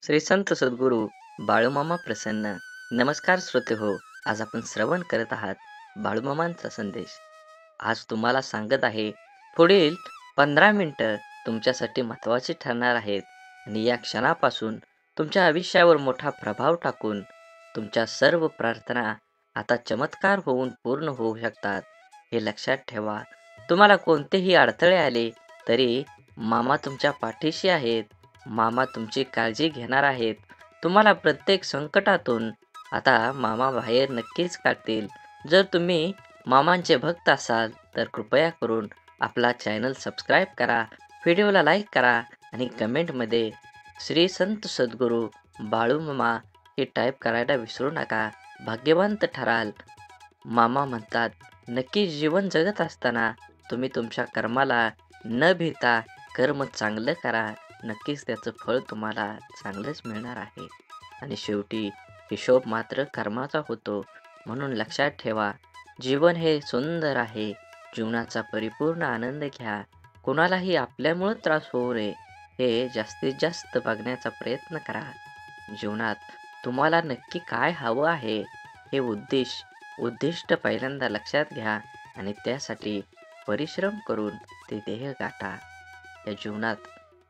श्री संत सद्गुरू बाळूमामा प्रसन्न. नमस्कार श्रोते हो. आज आपण श्रवण करत आहात बाळूमामांचा संदेश. आज तुम्हाला सांगत आहे, पुढील 15 मिनिटं तुमच्यासाठी महत्त्वाची ठरणार आहेत आणि या क्षणापासून तुमच्या आयुष्यावर मोठा प्रभाव टाकून तुमच्या सर्व प्रार्थना आता चमत्कार होऊन पूर्ण होऊ शकतात. हे लक्षात ठेवा. तुम्हाला कोणतेही अडथळे आले तरी मामा तुमच्या पाठीशी आहेत. मामा तुमची काळजी घेणार आहेत. तुम्हाला प्रत्येक संकटातून आता मामा बाहेर नक्कीच काढतील. जर तुम्ही मामांचे भक्त असाल तर कृपया करून आपला चॅनल सबस्क्राईब करा, व्हिडिओला लाईक करा आणि कमेंटमध्ये श्री संत सद्गुरू बाळूमामा हे टाईप करायला विसरू नका. भाग्यवंत ठराल. मामा म्हणतात, नक्कीच जीवन जगत असताना तुम्ही तुमच्या कर्माला न भिता कर्म चांगलं करा. नक्कीच त्याचं फळ तुम्हाला चांगलंच मिळणार आहे. आणि शेवटी हिशोब मात्र कर्माचा होतो. म्हणून लक्षात ठेवा, जीवन हे सुंदर आहे. जीवनाचा परिपूर्ण आनंद घ्या. कोणालाही आपल्यामुळं त्रास होऊ नये हे जास्तीत जास्त बघण्याचा प्रयत्न करा. जीवनात तुम्हाला नक्की काय हवं आहे हे उद्दिष्ट पहिल्यांदा लक्षात घ्या आणि त्यासाठी परिश्रम करून ते ध्येय गाठा. या जीवनात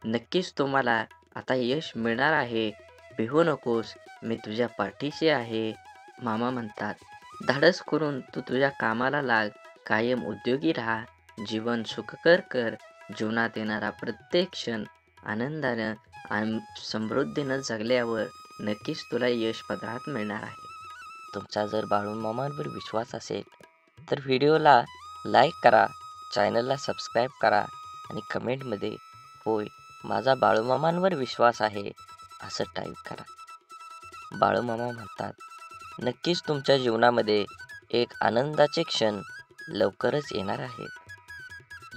नक्कीच तुम्हाला आता यश मिळणार आहे. भिवू नकोस, मी तुझ्या पाठीशी आहे. मामा म्हणतात, धाडस करून तू तुझ्या कामाला लाग. कायम उद्योगी राहा. जीवन सुखकर कर. जीवनात येणारा प्रत्येक क्षण आनंदानं आणि समृद्धीनं जगल्यावर नक्कीच तुला यश पदरात मिळणार आहे. तुमचा जर बाळूमामांवर विश्वास असेल तर व्हिडिओला लाईक करा, चॅनलला सबस्क्राईब करा आणि कमेंटमध्ये होय, माझा बाळूमामांवर विश्वास आहे असं टाईप करा. बाळूमामा म्हणतात, नक्कीच तुमच्या जीवनामध्ये एक आनंदाचे क्षण लवकरच येणार आहेत.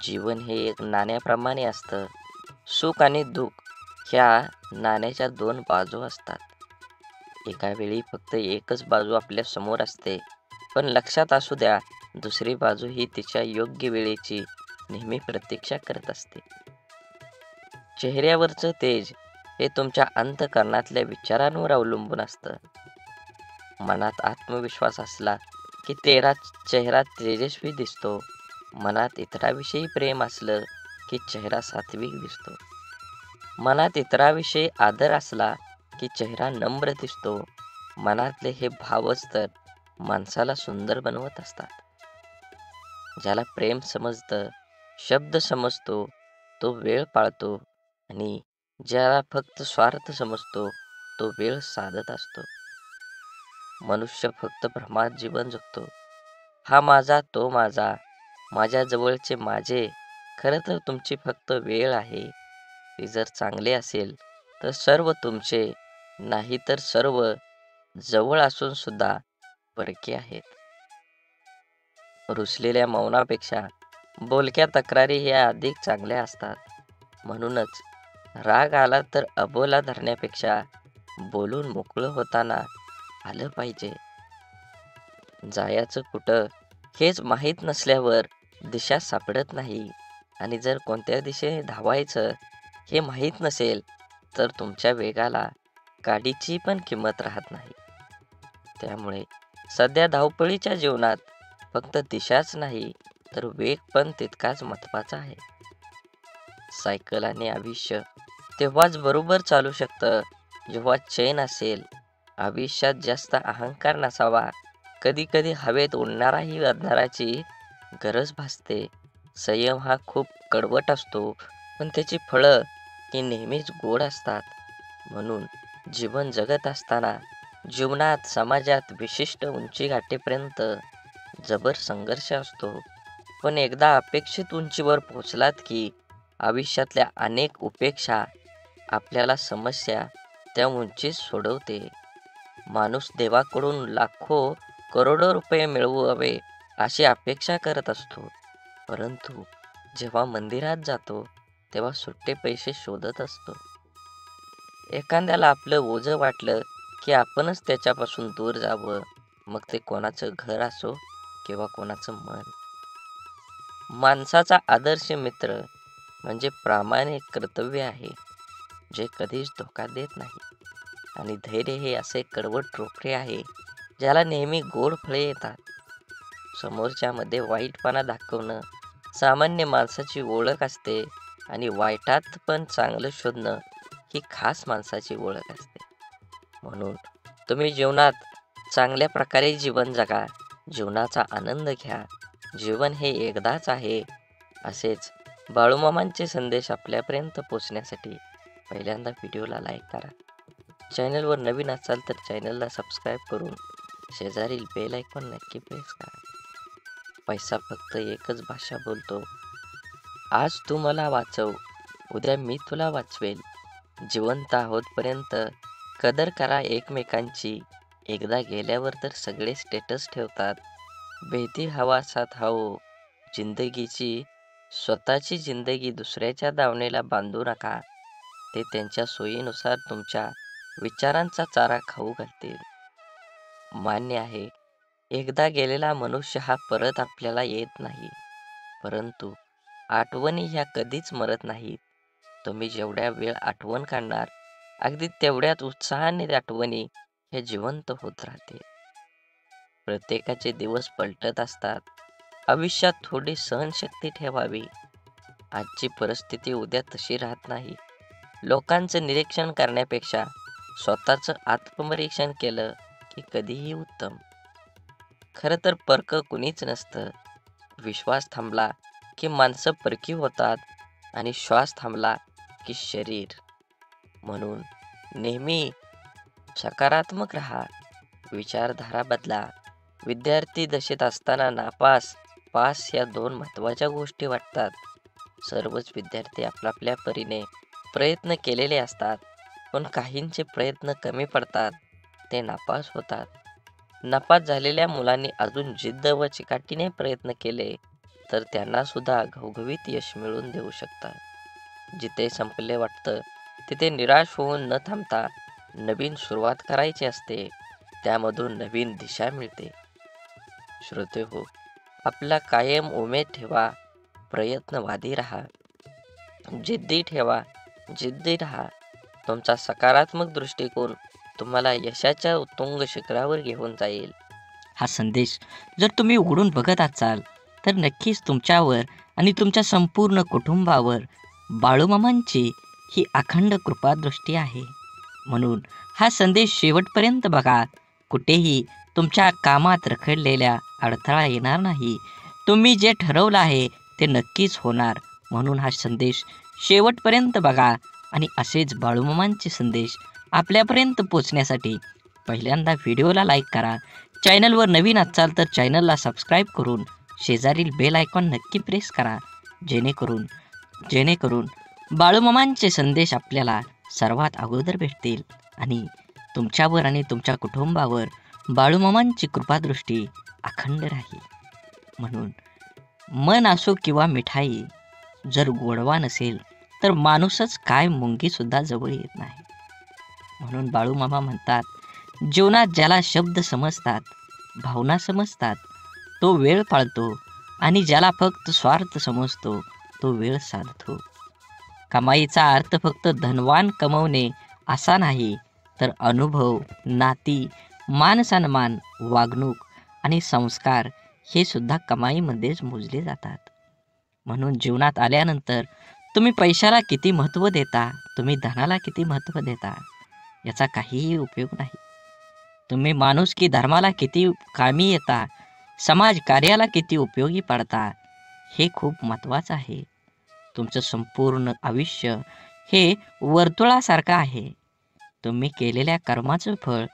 जीवन हे एक नाण्याप्रमाणे असतं. सुख आणि दुःख ह्या नाण्याच्या दोन बाजू असतात. एका वेळी फक्त एकच बाजू आपल्या समोर असते, पण लक्षात असू द्या, दुसरी बाजू ही तिच्या योग्य वेळेची नेहमी प्रतीक्षा करत असते. चेहऱ्यावरचं तेज हे तुमच्या अंतःकरणातल्या विचारांवर अवलंबून असतं. मनात आत्मविश्वास असला की चेहरा तेजस्वी दिसतो. मनात इतराविषयी प्रेम असलं की चेहरा सात्विक दिसतो. मनात इतराविषयी आदर असला की चेहरा नम्र दिसतो. मनातले हे भावच तर माणसाला सुंदर बनवत असतात. ज्याला प्रेम समजतं, शब्द समजतो, तो वेळ पाळतो आणि ज्याला फक्त स्वार्थ समजतो, तो वेळ साधत असतो. मनुष्य फक्त भ्रमात जीवन जगतो. हा माझा, तो माझा, माझ्या जवळचे माझे. खरं तर तुमची फक्त वेळ आहे. ती जर चांगली असेल तर सर्व तुमचे, नाही तर सर्व जवळ असून सुद्धा परके आहेत. रुसलेल्या मौनापेक्षा बोलक्या तक्रारी ह्या अधिक चांगल्या असतात. म्हणूनच राग आला तर अबोला धरण्यापेक्षा बोलून मोकळं होताना आलं पाहिजे. जायचं कुठं हेच माहीत नसल्यावर दिशा सापडत नाही आणि जर कोणत्या दिशेने धावायचं हे माहीत नसेल तर तुमच्या वेगाला गाडीची पण किंमत राहत नाही. त्यामुळे सध्या धावपळीच्या जीवनात फक्त दिशाच नाही तर वेग पण तितकाच महत्त्वाचा आहे. सायकल आणि आयुष्य तेव्हाच बरोबर चालू शकतं जेव्हा चैन असेल. आयुष्यात जास्त अहंकार नसावा. कधी कधी हवेत उडणाराही अंधाराची गरज भासते. संयम हा खूप कडवट असतो, पण त्याची फळं ही नेहमीच गोड असतात. म्हणून जीवन जगत असताना जीवनात, समाजात विशिष्ट उंची गाठेपर्यंत जबर संघर्ष असतो. पण एकदा अपेक्षित उंचीवर पोहोचलात की आयुष्यातल्या अनेक उपेक्षा आपल्याला समस्या त्या उंचीत सोडवते. माणूस देवाकडून लाखो करोडो रुपये मिळवावे अशी अपेक्षा करत असतो, परंतु जेव्हा मंदिरात जातो तेव्हा सुट्टे पैसे शोधत असतो. एखाद्याला आपलं ओझं वाटलं की आपणच त्याच्यापासून दूर जावं, मग ते कोणाचं घर असो किंवा कोणाचं मन. माणसाचा आदर्श मित्र म्हणजे प्रामाणिक कर्तव्य आहे, जे कधीच धोका देत नाही. आणि धैर्य हे असे कडवट रोखणे आहे ज्याला नेहमी गोड फळे येतात. समोरच्यामध्ये वाईटपणा दाखवणं सामान्य माणसाची ओळख असते आणि वाईटात पण चांगलं शोधणं ही खास माणसाची ओळख असते. म्हणून तुम्ही जीवनात चांगल्या प्रकारे जीवन जगा, जीवनाचा आनंद घ्या. जीवन हे एकदाच आहे. असेच बाळूमामांचे संदेश आपल्यापर्यंत पोचण्यासाठी पहिल्यांदा व्हिडिओला लाईक करा. चॅनलवर नवीन असाल तर चॅनलला सबस्क्राईब करून शेजारील बेल आयकॉन नक्की प्रेस करा. पैसा फक्त एकच भाषा बोलतो. आज तू मला वाचव, उद्या मी तुला वाचवेल. जिवंत आहोतपर्यंत कदर करा एकमेकांची. एकदा गेल्यावर तर सगळे स्टेटस ठेवतात. बेती हवा साथ हाओ. जिंदगीची स्वतःची जिंदगी दुसऱ्याच्या दावणीला बांधू नका. ते त्यांच्या सोयीनुसार तुमच्या विचारांचा चारा खाऊ घालतील. मान्य आहे, एकदा गेलेला मनुष्य हा परत आपल्याला येत नाही, परंतु आठवणी ह्या कधीच मरत नाहीत. तुम्ही जेवढ्या वेळ आठवण काढणार, अगदी तेवढ्याच उत्साहाने आठवणी ह्या जिवंत होत राहतील. प्रत्येकाचे दिवस पलटत असतात. आयुष्यात थोडी सहनशक्ती ठेवावी. आजची परिस्थिती उद्या तशी राहत नाही. लोकांचं निरीक्षण करण्यापेक्षा स्वतःचं आत्मपरीक्षण केलं की कधीही उत्तम. खरं तर परक कुणीच नसतं. विश्वास थांबला की माणसं परकी होतात आणि श्वास थांबला की शरीर. म्हणून नेहमी सकारात्मक राहा. विचारधारा बदला. विद्यार्थी दशेत असताना नापास, पास या दोन महत्त्वाच्या गोष्टी वाटतात. सर्वच विद्यार्थी आपापल्या परीने प्रयत्न केलेले असतात, पण काहींचे प्रयत्न कमी पडतात, ते नापास होतात. नापास झालेल्या मुलांनी अजून जिद्द व चिकाटीने प्रयत्न केले तर त्यांना सुद्धा घवघवीत यश मिळवून देऊ शकतात. जिथे संपले वाटतं तिथे निराश होऊन न थांबता नवीन सुरुवात करायची असते. त्यामधून नवीन दिशा मिळते. श्रोतेहो, आपला कायम उमेद ठेवा. प्रयत्नवादी राहा. जिद्दी ठेवा. जिद्दी राहा. तुमचा सकारात्मक दृष्टिकोन तुम्हाला यशाच्या उत्तुंग शिखरावर घेऊन जाईल. हा संदेश जर तुम्ही उघडून बघत असाल तर नक्कीच तुमच्यावर आणि तुमच्या संपूर्ण कुटुंबावर बाळूमामांची ही अखंड कृपादृष्टी आहे. म्हणून हा संदेश शेवटपर्यंत बघा. कुठेही तुमच्या कामात रखडलेल्या अडथळा येणार नाही. तुम्ही जे ठरवलं आहे ते नक्कीच होणार. म्हणून हा संदेश शेवटपर्यंत बघा आणि असेच बाळूमामांचे संदेश आपल्यापर्यंत पोचण्यासाठी पहिल्यांदा व्हिडिओला लाईक करा. चॅनलवर नवीन असाल तर चॅनलला सबस्क्राईब करून शेजारील बेल आयकॉन नक्की प्रेस करा. जेणेकरून बाळूमामांचे संदेश आपल्याला सर्वात अगोदर भेटतील आणि तुमच्यावर आणि तुमच्या कुटुंबावर बाळूमामांची कृपादृष्टी अखंड राहील. म्हणून मन असो किंवा मिठाई, जर गोडवा नसेल तर माणूसच काय मुंगीसुद्धा जवळ येत नाही. म्हणून बाळूमामा म्हणतात, जीवनात ज्याला शब्द समजतात, भावना समजतात, तो वेळ पाळतो आणि ज्याला फक्त स्वार्थ समजतो तो वेळ साधतो. कमाईचा अर्थ फक्त धनवान कमवणे असा नाही, तर अनुभव, नाती, मान सन्मान, वागणूक आणि संस्कार हे सुद्धा कमाईमध्येच मोजले जातात. म्हणून जीवनात आल्यानंतर तुम्ही पैशाला किती महत्त्व देता, तुम्ही धनाला किती महत्त्व देता, याचा काहीही उपयोग नाही. तुम्ही माणुसकी धर्माला किती कामी येता, समाज कार्याला किती उपयोगी पडता, हे खूप महत्त्वाचं आहे. तुमचं संपूर्ण आयुष्य हे वर्तुळासारखं आहे. तुम्ही केलेल्या कर्माचं फळ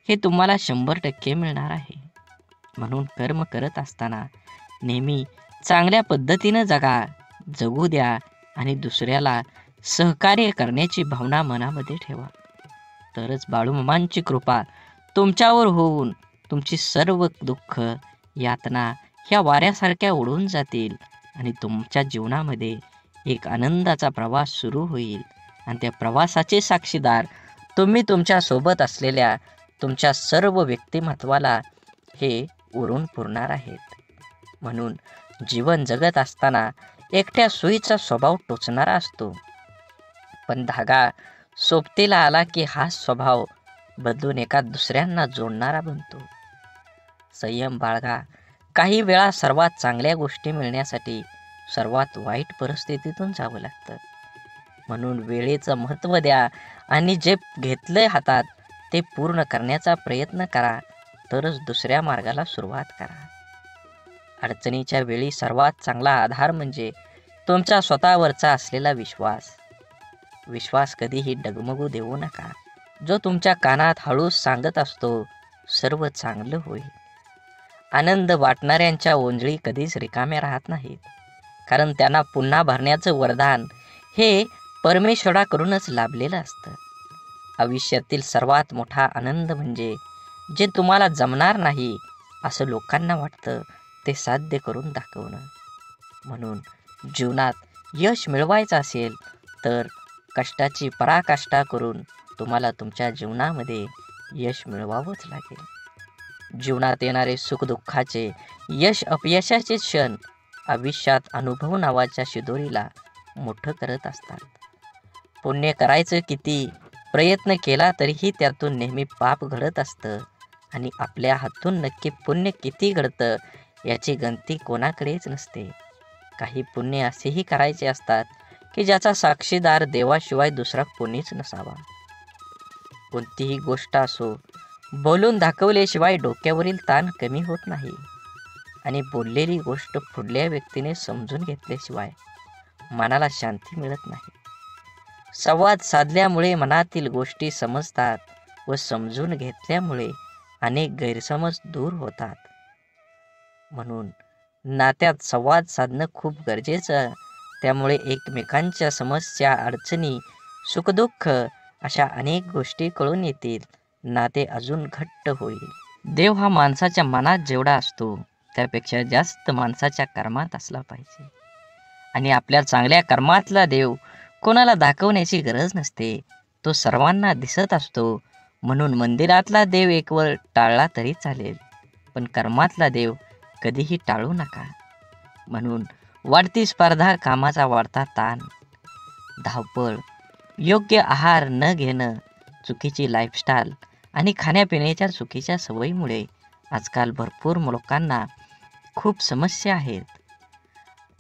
हे तुम्हाला 100% मिळणार आहे. म्हणून कर्म करत असताना नेहमी चांगल्या पद्धतीनं जगू द्या आणि दुसऱ्याला सहकार्य करण्याची भावना मनामध्ये ठेवा. तरच बाळूमामांची कृपा तुमच्यावर होऊन तुमची सर्व दुःख, यातना ह्या वाऱ्यासारख्या उडून जातील आणि तुमच्या जीवनामध्ये एक आनंदाचा प्रवास सुरू होईल. आणि त्या प्रवासाचे साक्षीदार तुम्ही तुमच्या सोबत असलेल्या तुमच्या सर्व व्यक्तिमत्वाला हे उरून पुरणार आहेत. म्हणून जीवन जगत असताना एकट्या सुईचा स्वभाव टोचणारा असतो, पण धागा सोबतीला आला की हा स्वभाव बदलून एका दुसऱ्यांना जोडणारा बनतो. संयम बाळगा. काही वेळा सर्वात चांगल्या गोष्टी मिळण्यासाठी सर्वात वाईट परिस्थितीतून जावं लागतं. म्हणून वेळेचं महत्त्व द्या आणि जे घेतलंय हातात ते पूर्ण करण्याचा प्रयत्न करा, तरच दुसऱ्या मार्गाला सुरुवात करा. अडचणीच्या वेळी सर्वात चांगला आधार म्हणजे तुमचा स्वतःवरचा असलेला विश्वास. विश्वास कधीही डगमगू देऊ नका. जो तुमच्या कानात हळूच सांगत असतो, सर्व चांगलं होईल. आनंद वाटणाऱ्यांच्या ओंजळी कधीच रिकाम्या राहत नाहीत, कारण त्यांना पुन्हा भरण्याचं वरदान हे परमेश्वराकडूनच लाभलेलं असतं. आयुष्यातील सर्वात मोठा आनंद म्हणजे जे तुम्हाला जमणार नाही असं लोकांना वाटतं ते साध्य करून दाखवणं. म्हणून जीवनात यश मिळवायचं असेल तर कष्टाची पराकाष्ठा करून तुम्हाला तुमच्या जीवनामध्ये यश मिळवावंच लागेल. जीवनात येणारे सुखदुःखाचे, यश अपयशाचे क्षण आयुष्यात अनुभव नावाच्या शिदोरीला मोठं करत असतात. पुण्य करायचं किती प्रयत्न केला तरीही त्यातून नेहमी पाप घडत असतं आणि आपल्या हातून नक्की पुण्य किती घडतं याची गणती कोणाकडेच नसते. काही पुण्य असेही करायचे असतात की ज्याचा साक्षीदार देवाशिवाय दुसरा कोणीच नसावा. कोणतीही गोष्ट असो, बोलून दाखवल्याशिवाय डोक्यावरील ताण कमी होत नाही आणि बोललेली गोष्ट पुढल्या व्यक्तीने समजून घेतल्याशिवाय मनाला शांती मिळत नाही. संवाद साधल्यामुळे मनातील गोष्टी समजतात व समजून घेतल्यामुळे अनेक गैरसमज दूर होतात. म्हणून नात्यात संवाद साधणं खूप गरजेचं. त्यामुळे एकमेकांच्या समस्या, अडचणी, सुखदुःख अशा अनेक गोष्टी कळून येतील. नाते अजून घट्ट होईल. देव हा माणसाच्या मनात जेवढा असतो त्यापेक्षा जास्त माणसाच्या कर्मात असला पाहिजे. आणि आपल्या चांगल्या कर्मातला देव कोणाला दाखवण्याची गरज नसते, तो सर्वांना दिसत असतो. म्हणून मंदिरातला देव एक वेळ टाळला तरी चालेल, पण कर्मातला देव कधीही टाळू नका. म्हणून वाढती स्पर्धा, कामाचा वाढता ताण, धावपळ, योग्य आहार न घेणं, चुकीची लाईफस्टाईल आणि खाण्यापिण्याच्या चुकीच्या सवयीमुळे आजकाल भरपूर लोकांना खूप समस्या आहेत.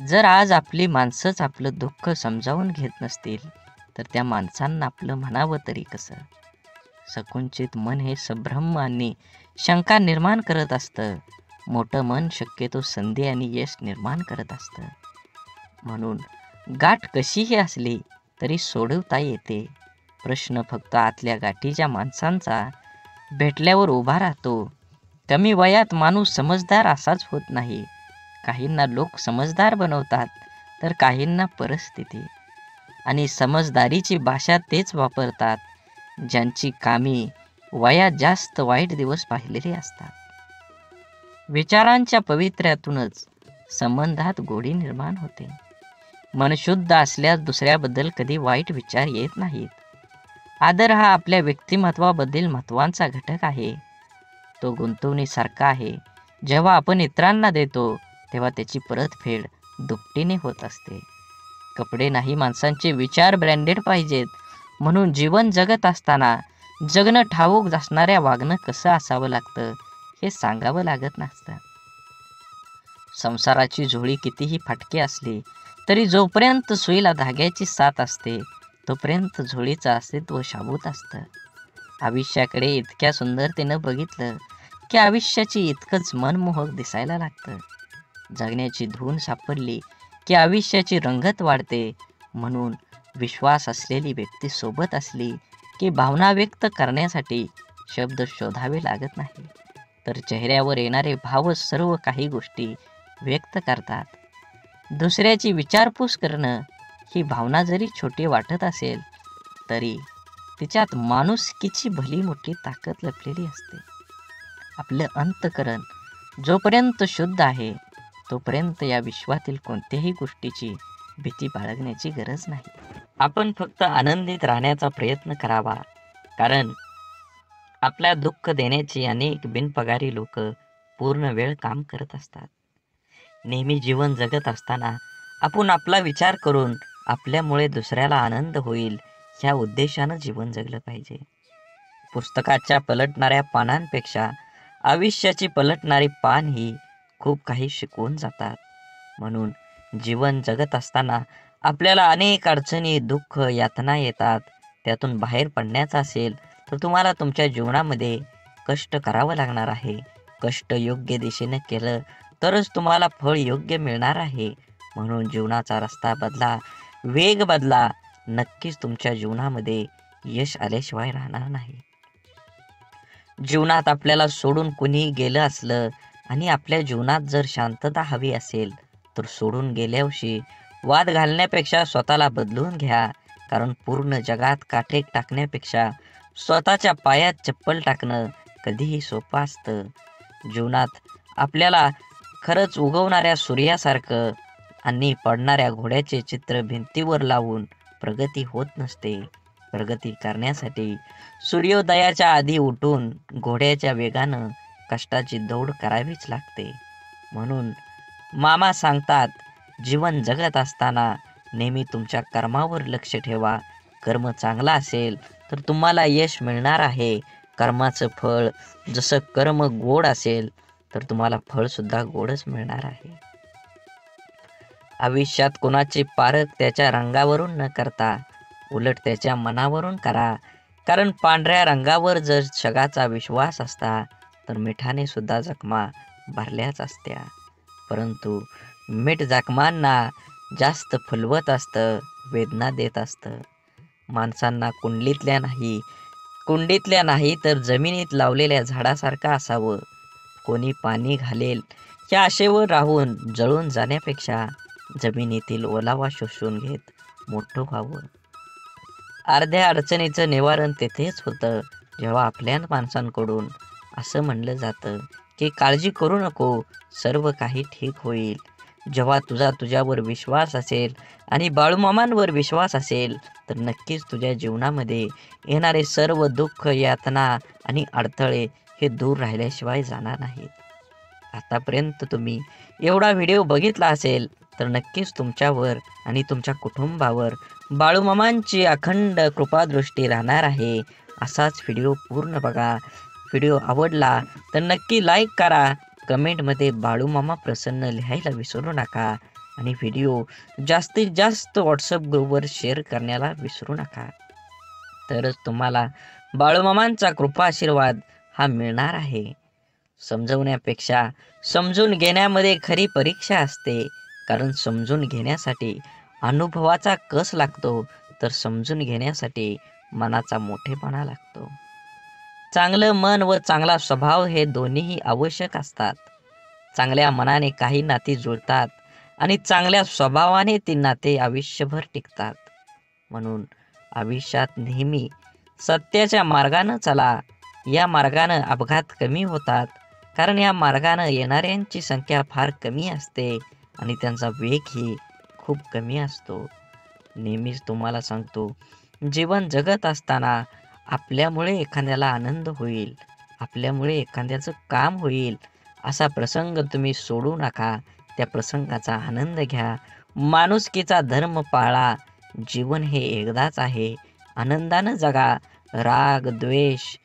जर आज आपली माणसंच आपलं दुःख समजावून घेत नसतील तर त्या माणसांना आपलं म्हणावं तरी कसं? संकुचित मन हे संभ्रम आणि शंका निर्माण करत असतं. मोठं मन शक्यतो संधी आणि यश निर्माण करत असतं. म्हणून गाठ कशीही असली तरी सोडवता येते. प्रश्न फक्त आतल्या गाठीच्या माणसांचा भेटल्यावर उभा राहतो. कमी वयात माणूस समजदार असाच होत नाही. काहींना लोक समजदार बनवतात तर काहींना परिस्थिती. आणि समजदारीची भाषा तेच वापरतात ज्यांची कामी वयात जास्त वाईट दिवस पाहिलेले असतात. विचारांच्या पवित्र्यातूनच संबंधात गोडी निर्माण होते. मन शुद्ध असल्यास दुसऱ्याबद्दल कधी वाईट विचार येत नाहीत. आदर हा आपल्या व्यक्तिमत्वाबद्दल महत्त्वाचा घटक आहे. तो गुंतवणुकीसारखा आहे. जेव्हा आपण इतरांना देतो तेव्हा त्याची परतफेड दुपटीने होत असते. कपडे नाही, माणसांचे विचार ब्रँडेड पाहिजेत. म्हणून जीवन जगत असताना जगणं ठाऊक असणाऱ्या वागणं कसं असावं लागतं हे सांगावं लागत नसतं. संसाराची झोळी कितीही फाटकी असली तरी जोपर्यंत सुईला धाग्याची साथ असते तोपर्यंत झोळीचं अस्तित्व शाबूत असतं. आयुष्याकडे इतक्या सुंदरतेनं बघितलं की आयुष्याची इतकंच मनमोहक दिसायला लागतं. जगण्याची धून सापडली की आयुष्याची रंगत वाढते. म्हणून विश्वास असलेली व्यक्ती सोबत असली की भावना व्यक्त करण्यासाठी शब्द शोधावे लागत नाही, तर चेहऱ्यावर येणारे भावच सर्व काही गोष्टी व्यक्त करतात. दुसऱ्याची विचारपूस करणं ही भावना जरी छोटी वाटत असेल तरी तिच्यात माणुसकीची भली मोठी ताकद लपलेली असते. आपलं अंतःकरण जोपर्यंत शुद्ध आहे तोपर्यंत या विश्वातील कोणत्याही गोष्टीची भीती बाळगण्याची गरज नाही. आपण फक्त आनंदित राहण्याचा प्रयत्न करावा, कारण आपल्या दुःख देण्याची अनेक बिनपगारी लोक पूर्ण वेळ काम करत असतात. नेहमी जीवन जगत असताना आपण आपला विचार करून आपल्यामुळे दुसऱ्याला आनंद होईल ह्या उद्देशानं जीवन जगलं पाहिजे. पुस्तकाच्या पलटणाऱ्या पानांपेक्षा आयुष्याची पलटणारी पान ही खूप काही शिकवून जातात. म्हणून जीवन जगत असताना आपल्याला अनेक अडचणी, दुःख, यातना येतात. त्यातून बाहेर पडण्याचं असेल तर तुम्हाला तुमच्या जीवनामध्ये कष्ट करावं लागणार आहे. कष्ट योग्य दिशेने केलं तरच तुम्हाला फळ योग्य मिळणार आहे. म्हणून जीवनाचा रस्ता बदला, वेग बदला. नक्कीच तुमच्या जीवनामध्ये यश आल्याशिवाय राहणार नाही. जीवनात आपल्याला सोडून कुणी गेलं असलं आणि आपल्या जीवनात जर शांतता हवी असेल तर सोडून गेल्यावर्षी वाद घालण्यापेक्षा स्वतःला बदलून घ्या. कारण पूर्ण जगात काठे टाकण्यापेक्षा स्वतःच्या पायात चप्पल टाकणं कधीही सोपं असतं. जीवनात आपल्याला खरंच उगवणाऱ्या सूर्यासारखं आणि पडणाऱ्या घोड्याचे चित्र भिंतीवर लावून प्रगती होत नसते. प्रगती करण्यासाठी सूर्योदयाच्या आधी उठून घोड्याच्या वेगानं कष्टाची दौड करावीच लागते. म्हणून मामा सांगतात, जीवन जगत असताना नेहमी तुमच्या कर्मावर लक्ष ठेवा. कर्म चांगला असेल तर तुम्हाला यश मिळणार आहे. कर्माचं फळ जसं कर्म गोड असेल तर तुम्हाला फळ सुद्धा गोडच मिळणार आहे. आयुष्यात कोणाची पारख त्याच्या रंगावरून न करता उलट त्याच्या मनावरून करा. कारण पांढऱ्या रंगावर जर जगाचा विश्वास असता तर मिठाने सुद्धा जखमा भरल्याच असत्या. परंतु मीठ जखमांना जास्त फुलवत असतं, वेदना देत असतं. माणसांना कुंडीतल्या नाही तर जमिनीत लावलेल्या झाडासारखं असावं. कोणी पाणी घालेल या आशेवर राहून जळून जाण्यापेक्षा जमिनीतील ओलावा शोषून घेत मोठं व्हावं. अर्ध्या अडचणीचं निवारण तेथेच होतं जेव्हा आपल्या माणसांकडून असं म्हणलं जातं की काळजी करू नको, सर्व काही ठीक होईल. जेव्हा तुझ्यावर विश्वास असेल आणि बाळूमामांवर विश्वास असेल तर नक्कीच तुझ्या जीवनामध्ये येणारे सर्व दुःख, यातना आणि अडथळे हे दूर राहिल्याशिवाय जाणार नाहीत. आतापर्यंत तुम्ही एवढा व्हिडिओ बघितला असेल तर नक्कीच तुमच्यावर आणि तुमच्या कुटुंबावर बाळूमामांची अखंड कृपादृष्टी राहणार आहे. असाच व्हिडिओ पूर्ण बघा. व्हिडिओ आवडला तर नक्की लाईक करा. कमेंटमध्ये बाळूमामा प्रसन्न लिहायला विसरू नका आणि व्हिडिओ जास्तीत जास्त व्हॉट्सअप ग्रुपवर शेअर करण्याला विसरू नका. तरच तुम्हाला बाळूमामांचा कृपा आशीर्वाद हा मिळणार आहे. समजवण्यापेक्षा समजून घेण्यामध्ये खरी परीक्षा असते. कारण समजून घेण्यासाठी अनुभवाचा कस लागतो तर समजून घेण्यासाठी मनाचा मोठेपणा लागतो. चांगलं मन व चांगला स्वभाव हे दोन्हीही आवश्यक असतात. चांगल्या मनाने काही नाती जुळतात आणि चांगल्या स्वभावाने ती नाते आयुष्यभर टिकतात. म्हणून आयुष्यात नेहमी सत्याच्या मार्गानं चला. या मार्गानं अपघात कमी होतात. कारण या मार्गानं येणाऱ्यांची संख्या फार कमी असते आणि त्यांचा वेगही खूप कमी असतो. नेहमीच तुम्हाला सांगतो, जीवन जगत असताना आपल्यामुळे एखाद्याला आनंद होईल, आपल्यामुळे एखाद्याचं काम होईल असा प्रसंग तुम्ही सोडू नका. त्या प्रसंगाचा आनंद घ्या. माणुसकीचा धर्म पाळा. जीवन हे एकदाच आहे. आनंदानं जगा. राग, द्वेष,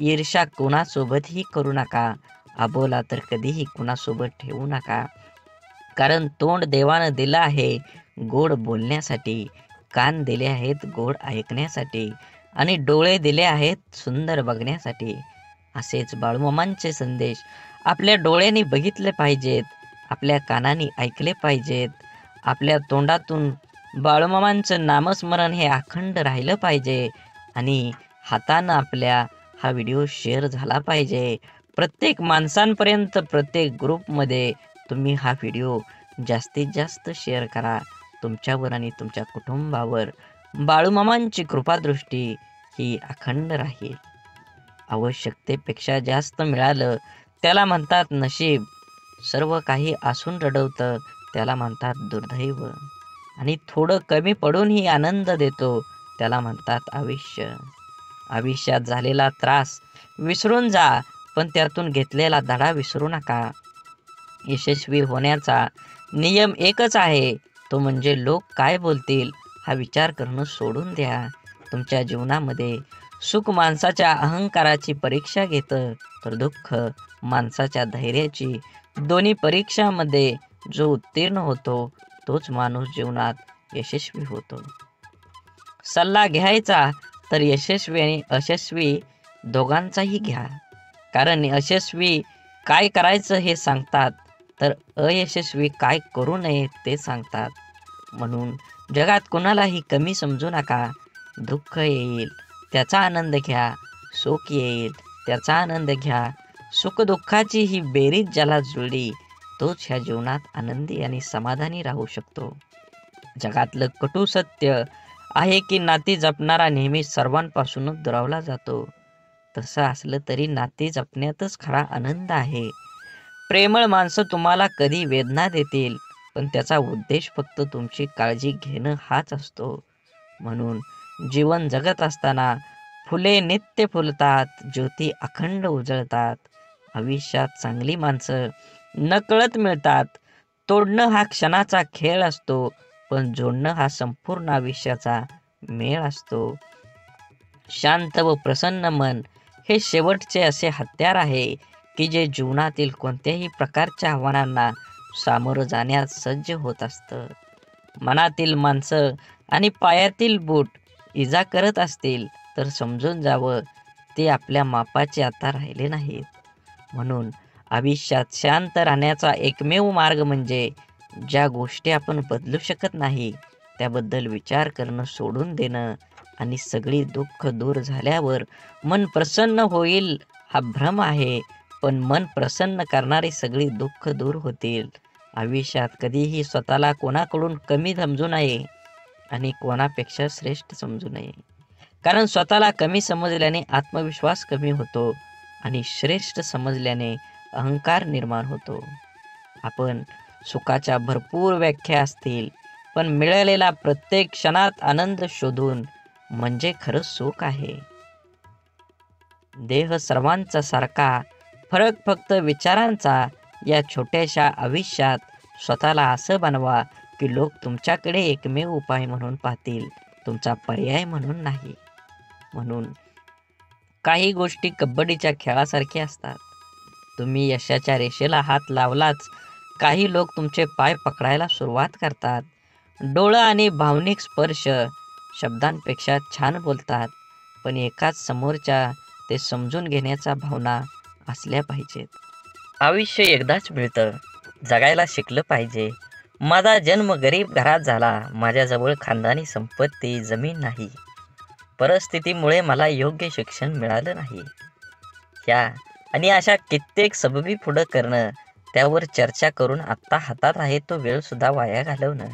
ईर्ष्या कुणासोबतही करू नका. अबोला तर कधीही कुणासोबत ठेवू नका. कारण तोंड देवानं दिलं आहे गोड बोलण्यासाठी, कान दिले आहेत गोड ऐकण्यासाठी आणि डोळे दिले आहेत सुंदर बघण्यासाठी. असेच बाळूमामांचे संदेश आपल्या डोळ्यांनी बघितले पाहिजेत, आपल्या कानांनी ऐकले पाहिजेत, आपल्या तोंडातून बाळूमामांचं नामस्मरण हे अखंड राहिलं पाहिजे आणि हातानं आपल्या हा व्हिडिओ शेअर झाला पाहिजे. प्रत्येक माणसांपर्यंत, प्रत्येक ग्रुपमध्ये तुम्ही हा व्हिडिओ जास्तीत जास्त शेअर करा. तुमच्यावर आणि तुमच्या कुटुंबावर बाळूमामांची कृपादृष्टी ही अखंड राहील. आवश्यकतेपेक्षा जास्त मिळालं त्याला म्हणतात नशीब. सर्व काही असून रडवतं त्याला म्हणतात दुर्दैव. आणि थोडं कमी पडूनही आनंद देतो त्याला म्हणतात आयुष्य. आयुष्यात झालेला त्रास विसरून जा, पण त्यातून घेतलेला धडा विसरू नका. यशस्वी होण्याचा नियम एकच आहे, तो म्हणजे लोक काय बोलतील हा विचार करणं सोडून द्या. तुमच्या जीवनामध्ये सुख माणसाच्या अहंकाराची परीक्षा घेतं, तर दुःख माणसाच्या धैर्याची. दोन्ही परीक्षामध्ये जो उत्तीर्ण होतो तोच माणूस जीवनात यशस्वी होतो. सल्ला घ्यायचा तर यशस्वी आणि अयशस्वी दोघांचाही घ्या. कारण यशस्वी काय करायचं हे सांगतात, तर अयशस्वी काय करू नये ते सांगतात. म्हणून जगात कोणालाही कमी समजू नका. दुःख येईल त्याचा आनंद घ्या, सुख येईल त्याचा आनंद घ्या. सुखदुःखाची ही बेरीज ज्याला जुळली तोच ह्या जीवनात आनंदी आणि समाधानी राहू शकतो. जगातलं कटू सत्य आहे की नाती जपणारा नेहमी सर्वांपासूनच दुरावला जातो. तसं असलं तरी नाती जपण्यातच खरा आनंद आहे. प्रेमळ माणसं तुम्हाला कधी वेदना देतील, पण त्याचा उद्देश फक्त तुमची काळजी घेणं हाच असतो. म्हणून जीवन जगत असताना फुले नित्य फुलतात, ज्योती अखंड उजळतात. आयुष्यात चांगली माणसं नकळत मिळतात. तोडणं हा क्षणाचा खेळ असतो, पण जोडणं हा संपूर्ण आयुष्याचा मेळ असतो. शांत व प्रसन्न मन हे शेवटचे असे हत्यार आहे की जे जीवनातील कोणत्याही प्रकारच्या आव्हानांना सामोरं जाण्यास सज्ज होत असतं. मनातील माणसं आणि पायातील बूट इजा करत असतील तर समजून जावं ते आपल्या मापाचे आता राहिले नाहीत. म्हणून आयुष्यात शांत राहण्याचा एकमेव मार्ग म्हणजे ज्या गोष्टी आपण बदलू शकत नाही त्याबद्दल विचार करणं सोडून देणं आणि सगळी दुःख दूर झाल्यावर मन प्रसन्न होईल हा भ्रम आहे. पण मन प्रसन्न करणारी सगळी दुःख दूर होतील. आयुष्यात कधीही स्वतःला कोणाकडून कमी समजू नये आणि कोणापेक्षा श्रेष्ठ समजू नये. कारण स्वतःला कमी समजल्याने आत्मविश्वास कमी होतो आणि श्रेष्ठ समजल्याने अहंकार निर्माण होतो. आपण सुखाच्या भरपूर व्याख्या असतील, पण मिळालेला प्रत्येक क्षणात आनंद शोधून म्हणजे खरं सुख आहे. देह सर्वांचा सारखा, फरक फक्त विचारांचा. या छोट्याशा आयुष्यात स्वतःला असं बनवा की लोक तुमच्याकडे एकमेव उपाय म्हणून पाहतील, तुमचा पर्याय म्हणून नाही. म्हणून काही गोष्टी कबड्डीच्या खेळासारख्या असतात. तुम्ही यशाच्या रेषेला हात लावलाच काही लोक तुमचे पाय पकडायला सुरुवात करतात. डोळं आणि भावनिक स्पर्श शब्दांपेक्षा छान बोलतात, पण एकाच समोरच्या ते समजून घेण्याच्या भावना असल्या पाहिजेत. आयुष्य एकदाच मिळतं, जगायला शिकलं पाहिजे. माझा जन्म गरीब घरात झाला, माझ्याजवळ खानदानी संपत्ती जमीन नाही. परिस्थितीमुळे मला योग्य शिक्षण मिळालं नाही. ह्या आणि अशा कित्येक सबबी पुढं करणं, त्यावर चर्चा करून आत्ता हातात आहे तो वेळसुद्धा वाया घालवणं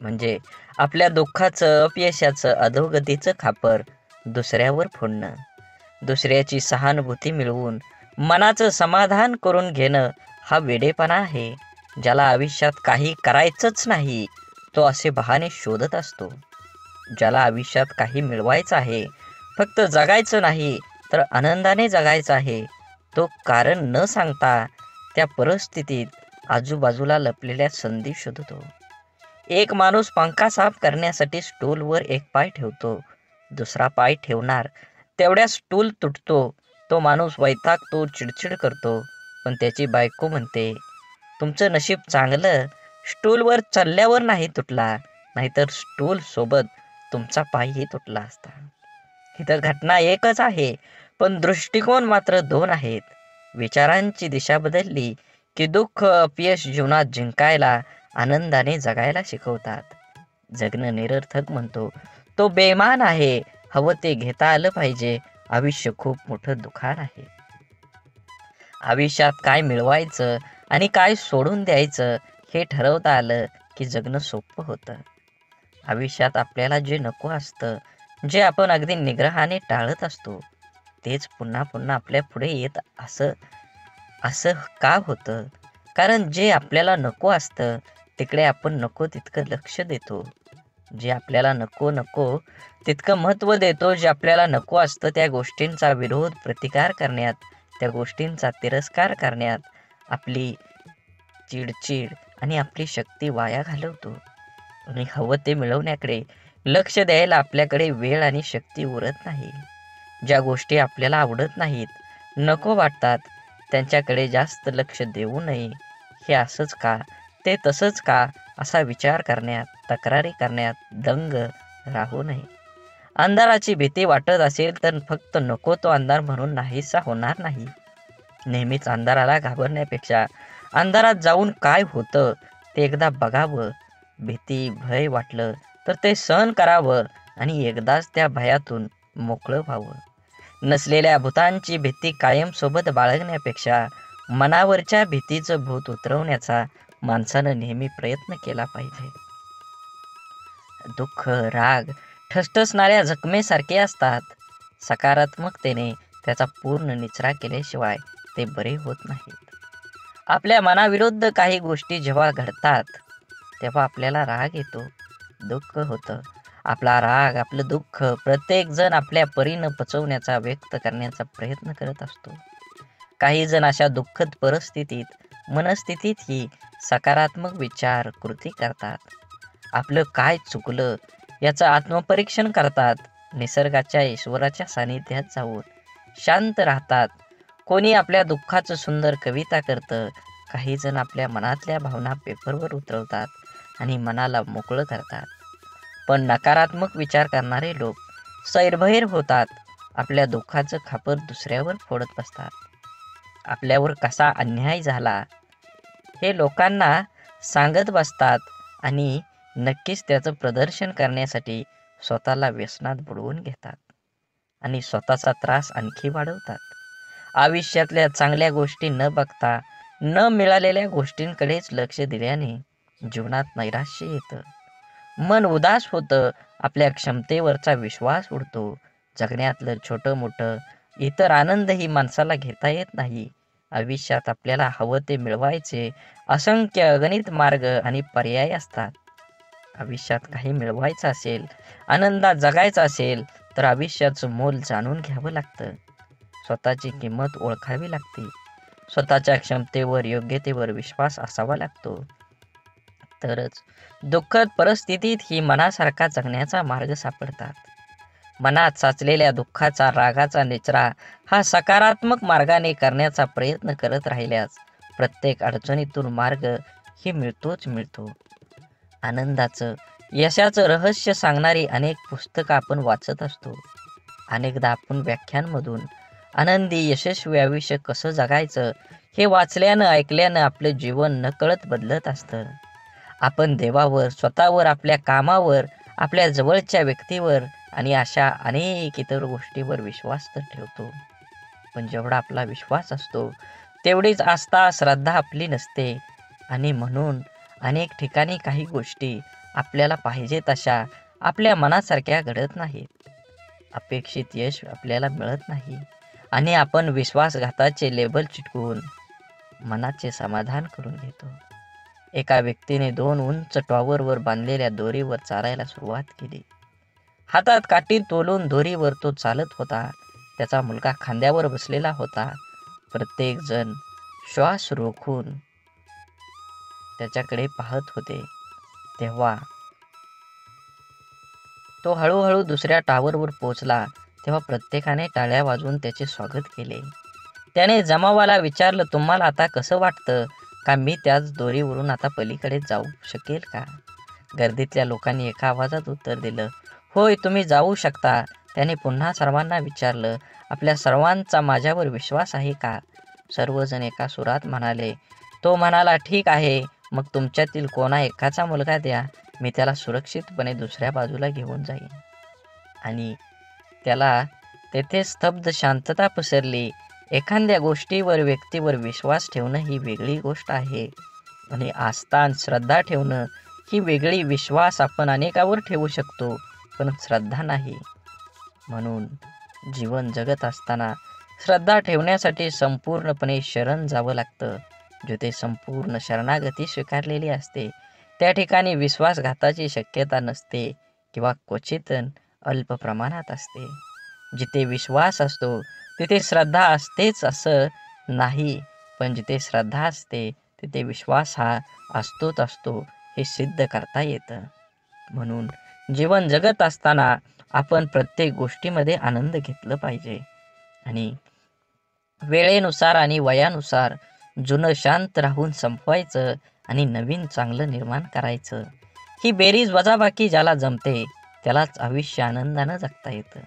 म्हणजे आपल्या दुःखाचं, अपयशाचं, अधोगतीचं खापर दुसऱ्यावर फोडणं. दुसऱ्याची सहानुभूती मिळवून मनाचं समाधान करून घेणं हा वेडेपणा आहे. ज्याला आयुष्यात काही करायचंच नाही तो असे बहाणे शोधत असतो. ज्याला आयुष्यात काही मिळवायचं आहे, फक्त जगायचं नाही तर आनंदाने जगायचं आहे, तो कारण न सांगता त्या परिस्थितीत आजूबाजूला लपलेल्या संधी शोधतो. एक माणूस पंखा साफ करण्यासाठी स्टूलवर एक पाय ठेवतो. दुसरा पाय ठेवणार तेवढ्या स्टूल तुटतो. तो माणूस वैतागतो, चिडचिड करतो. पण त्याची बायको म्हणते, तुमचं नशीब चांगलं, स्टूलवर चढल्यावर नाही तुटला, नाहीतर स्टूल सोबत तुमचा पायही तुटला असता. इथं घटना एकच आहे, पण दृष्टिकोन मात्र दोन आहेत. विचारांची दिशा बदलली की दुःख, अपयश जीवनात जिंकायला, आनंदाने जगायला शिकवतात. जगणं निरर्थक म्हणतो तो बेमान आहे. हवं ते घेता आलं पाहिजे. आयुष्य खूप मोठं दुकान आहे. आयुष्यात काय मिळवायचं आणि काय सोडून द्यायचं हे ठरवता आलं की जगणं सोपं होतं. आयुष्यात आपल्याला जे नको असतं, जे आपण अगदी निग्रहाने टाळत असतो, तेच पुन्हा पुन्हा आपल्या पुढे येत असं असं का होतं? कारण जे आपल्याला नको असतं तिकडे आपण नको तितकं लक्ष देतो. जे आपल्याला नको तितकं महत्त्व देतो. जे आपल्याला नको असतं त्या गोष्टींचा विरोध, प्रतिकार करण्यात, त्या गोष्टींचा तिरस्कार करण्यात आपली चिडचिड आणि आपली शक्ती वाया घालवतो. आणि हवं ते मिळवण्याकडे लक्ष द्यायला आपल्याकडे वेळ आणि शक्ती उरत नाही. ज्या गोष्टी आपल्याला आवडत नाहीत, नको वाटतात, त्यांच्याकडे जास्त लक्ष देऊ नये. हे असंच का, ते तसंच का असा विचार करण्यात, तक्रारी करण्यात दंग राहू नये. अंधाराची भीती वाटत असेल तर फक्त नको तो अंधार म्हणून नाहीसा होणार नाही. नेहमीच अंधाराला घाबरण्यापेक्षा अंधारात जाऊन काय होतं ते एकदा बघावं. भीती, भय वाटलं तर ते सहन करावं आणि एकदाच त्या भयातून मोकळं व्हावं. नसलेल्या भूतांची भीती कायम सोबत बाळगण्यापेक्षा मनावरच्या भीतीचं भूत उतरवण्याचा माणसानं नेहमी प्रयत्न केला पाहिजे. दुःख, राग ठसठसणाऱ्या जखमेसारखे असतात. सकारात्मकतेने त्याचा पूर्ण निचरा केल्याशिवाय ते बरे होत नाहीत. आपल्या मनाविरुद्ध काही गोष्टी जेव्हा घडतात तेव्हा आपल्याला राग येतो, दुःख होतं. आपला राग, आपलं दुःख प्रत्येक जण आपल्या परीनं पचवण्याचा, व्यक्त करण्याचा प्रयत्न करत असतो. काही जण अशा दुःखद मनस्थितीतही सकारात्मक विचार, कृती करतात. आपलं काय चुकलं याचं आत्मपरीक्षण करतात. निसर्गाच्या, ईश्वराच्या सानिध्यात जाऊन शांत राहतात. कोणी आपल्या दुःखाचं सुंदर कविता करतं. काही जण आपल्या मनातल्या भावना पेपरवर उतरवतात आणि मनाला मोकळं करतात. पण नकारात्मक विचार करणारे लोक सैरभैर होतात. आपल्या दुःखाचं खापर दुसऱ्यावर फोडत बसतात. आपल्यावर कसा अन्याय झाला हे लोकांना सांगत बसतात आणि नक्कीच त्याचं प्रदर्शन करण्यासाठी स्वतःला व्यसनात बुडवून घेतात आणि स्वतःचा त्रास आणखी वाढवतात. आयुष्यातल्या चांगल्या गोष्टी न बघता न मिळालेल्या गोष्टींकडेच लक्ष दिल्याने जीवनात नैराश्य येतं, मन उदास होतं, आपल्या क्षमतेवरचा विश्वास उडतो. जगण्यातलं छोटं मोठं इतर आनंदही माणसाला घेता येत नाही. आयुष्यात आपल्याला हवं ते मिळवायचे असंख्य अगणित मार्ग आणि पर्याय असतात. आयुष्यात काही मिळवायचं असेल, आनंदात जगायचं असेल तर आयुष्याचं मोल जाणून घ्यावं लागतं. स्वतःची किंमत ओळखावी लागते. स्वतःच्या क्षमतेवर, योग्यतेवर विश्वास असावा लागतो. तरच दुःखद परिस्थितीत ही मनासारखा जगण्याचा मार्ग सापडतात. मनात साचलेल्या दुःखाचा, रागाचा निचरा हा सकारात्मक मार्गाने करण्याचा प्रयत्न करत राहिल्यास प्रत्येक अडचणीतून मार्ग ही मिळतोच मिळतो. आनंदाचं, यशाचं रहस्य सांगणारी अनेक पुस्तकं आपण वाचत असतो. अनेकदा आपण व्याख्यानमधून आनंदी, यशस्वी आयुष्य कसं जगायचं हे वाचल्यानं, ऐकल्यानं आपलं जीवन नकळत बदलत असतं. आपण देवावर, स्वतःवर, आपल्या कामावर, आपल्या जवळच्या व्यक्तीवर आणि अशा अनेक इतर गोष्टीवर विश्वास तर ठेवतो. पण जेवढा आपला विश्वास असतो तेवढीच आस्था, श्रद्धा आपली नसते आणि म्हणून अनेक ठिकाणी काही गोष्टी आपल्याला पाहिजे तशा आपल्या मनासारख्या घडत नाहीत. अपेक्षित यश आपल्याला मिळत नाही आणि आपण विश्वासघाताचे लेबल चिटकवून मनाचे समाधान करून घेतो. एका व्यक्तीने 2 उंच टॉवरवर बांधलेल्या दोरीवर चालायला सुरुवात केली. हातात काठी तोलून दोरीवर तो चालत होता. त्याचा मुलगा खांद्यावर बसलेला होता. प्रत्येक जण श्वास रोखून त्याच्याकडे पाहत होते. तेव्हा तो हळूहळू दुसऱ्या टॉवरवर पोहोचला. तेव्हा प्रत्येकाने टाळ्या वाजवून त्याचे स्वागत केले. त्याने जमावाला विचारलं, तुम्हाला आता कसं वाटतं? का मी त्याच दोरीवरून आता पलीकडे जाऊ शकेल का? गर्दीतल्या लोकांनी एका आवाजात उत्तर दिलं, होय, तुम्ही जाऊ शकता. त्याने पुन्हा सर्वांना विचारलं, आपल्या सर्वांचा माझ्यावर विश्वास आहे का? सर्वजण एका सुरात म्हणाले. तो म्हणाला, ठीक आहे, मग तुमच्यातील कोणा एकाचा मुलगा द्या, मी त्याला सुरक्षितपणे दुसऱ्या बाजूला घेऊन जाईन. आणि त्याला तेथे स्तब्ध शांतता पसरली. एखाद्या गोष्टीवर, व्यक्तीवर विश्वास ठेवणं ही वेगळी गोष्ट आहे आणि आस्था आणि श्रद्धा ठेवणं ही वेगळी. विश्वास आपण अनेकावर ठेवू शकतो, पण श्रद्धा नाही. म्हणून जीवन जगत असताना श्रद्धा ठेवण्यासाठी संपूर्णपणे शरण जावं लागतं. जिथे संपूर्ण शरणागती स्वीकारलेली असते त्या ठिकाणी विश्वासघाताची शक्यता नसते किंवा क्वचित अल्प प्रमाणात असते. जिथे विश्वास असतो तिथे श्रद्धा असतेच असं नाही, पण जिथे श्रद्धा असते तिथे विश्वास हा असतोच असतो हे सिद्ध करता येतं. म्हणून जीवन जगत असताना आपण प्रत्येक गोष्टीमध्ये आनंद घेतलं पाहिजे आणि वेळेनुसार आणि वयानुसार जुनं शांत राहून संपवायचं आणि नवीन चांगलं निर्माण करायचं. ही बेरीज वजाबाकी ज्याला जमते त्यालाच आयुष्य आनंदानं जगता येतं.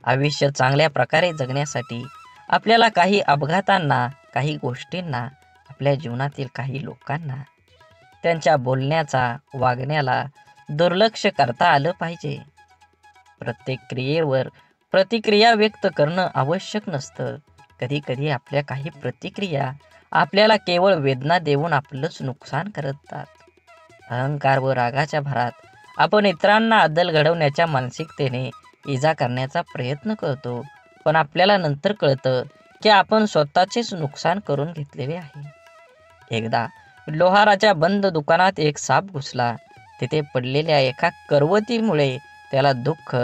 आयुष्य चांगल्या प्रकारे जगण्यासाठी आपल्याला काही अपघातांना, काही गोष्टींना, आपल्या जीवनातील काही लोकांना, त्यांच्या बोलण्याचा, वागण्याला दुर्लक्ष करता आलं पाहिजे. प्रत्येक क्रियेवर प्रतिक्रिया व्यक्त करणं आवश्यक नसतं. कधी कधी आपल्या काही प्रतिक्रिया आपल्याला केवळ वेदना देऊन आपलंच नुकसान करतात. अहंकार व रागाच्या भरात आपण इतरांना अद्दल घडवण्याच्या मानसिकतेने इजा करण्याचा प्रयत्न करतो, पण आपल्याला नंतर कळतं की आपण स्वतःचेच नुकसान करून घेतलेले आहे. एकदा लोहाराच्या बंद दुकानात एक साप घुसला. तिथे पडलेल्या एका करवतीमुळे त्याला दुःख,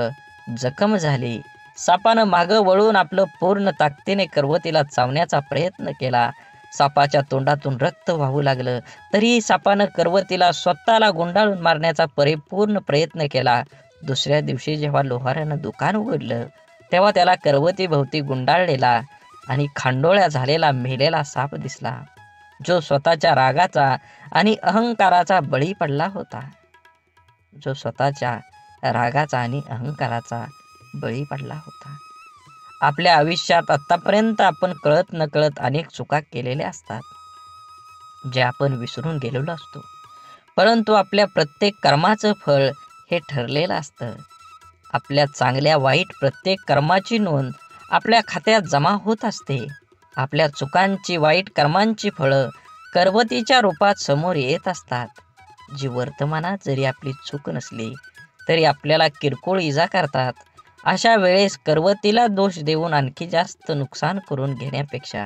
जखम झाली. सापानं मागं वळून आपलं पूर्ण ताकदीने करवतीला चावण्याचा प्रयत्न केला. सापाच्या तोंडातून रक्त वाहू लागलं. तरीही सापानं करवतीला स्वतःला गुंडाळून मारण्याचा परिपूर्ण प्रयत्न केला. दुसऱ्या दिवशी जेव्हा लोहारानं दुकान उघडलं तेव्हा त्याला करवतीभोवती गुंडाळलेला आणि खांडोळ्या झालेला मेलेला साप दिसला, जो स्वतःच्या रागाचा आणि अहंकाराचा बळी पडला होता. जो स्वतःच्या रागाचा आणि अहंकाराचा बळी पडला होता. आपल्या आयुष्यात आतापर्यंत आपण कळत नकळत अनेक चुका केलेल्या असतात, जे आपण विसरून गेलेलो असतो. परंतु आपल्या प्रत्येक कर्माचं फळ हे ठरलेलं असतं. आपल्या चांगल्या वाईट प्रत्येक कर्माची नोंद आपल्या खात्यात जमा होत असते. आपल्या चुकांची, वाईट कर्मांची फळं करवतीच्या रूपात समोर येत असतात, जी वर्तमानात जरी आपली चूक नसली तरी आपल्याला किरकोळ इजा करतात. अशा वेळेस करवतीला दोष देऊन आणखी जास्त नुकसान करून घेण्यापेक्षा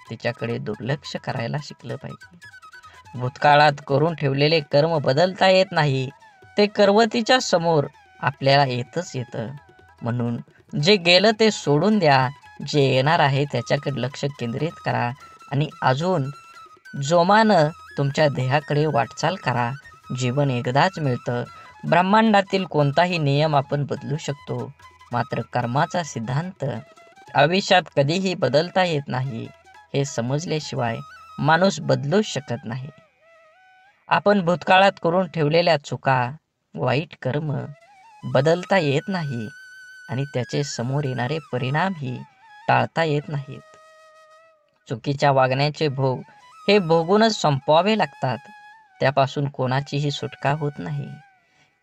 तिच्याकडे दुर्लक्ष करायला शिकलं पाहिजे. भूतकाळात करून ठेवलेले कर्म बदलता येत नाही, ते करवतीच्या समोर आपल्याला येतच येतं. म्हणून जे गेलं ते सोडून द्या, जे येणार आहे त्याच्याकडे लक्ष केंद्रित करा आणि अजून जोमानं तुमच्या ध्येयाकडे वाटचाल करा. जीवन एकदाच मिळतं. ब्रह्मांडातील कोणताही नियम आपण बदलू शकतो, मात्र कर्माचा सिद्धांत आयुष्यात कधीही बदलता येत नाही. हे समजल्याशिवाय माणूस बदलूच शकत नाही. आपण भूतकाळात करून ठेवलेल्या चुका, वाईट कर्म बदलता येत नाही आणि त्याचे समोर येणारे परिणामही टाळता येत नाहीत. चुकीच्या वागण्याचे भोग हे भोगूनच संपवावे लागतात. त्यापासून कोणाचीही सुटका होत नाही.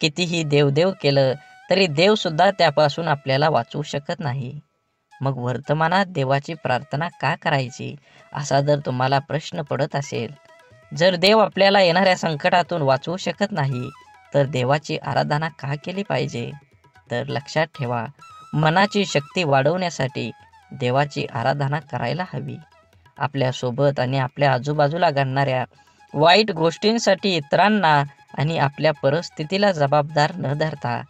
कितीही देवदेव केलं तरी देवसुद्धा त्यापासून आपल्याला वाचवू शकत नाही. मग वर्तमानात देवाची प्रार्थना का करायची, असा जर तुम्हाला प्रश्न पडत असेल, जर देव आपल्याला येणाऱ्या संकटातून वाचवू शकत नाही तर देवाची आराधना का केली पाहिजे? तर लक्षात ठेवा, मनाची शक्ती वाढवण्यासाठी देवाची आराधना करायला हवी. आपल्यासोबत आणि आपल्या आजूबाजूला घडणाऱ्या वाईट गोष्टींसाठी इतरांना आणि आपल्या परिस्थितीला जबाबदार न धरता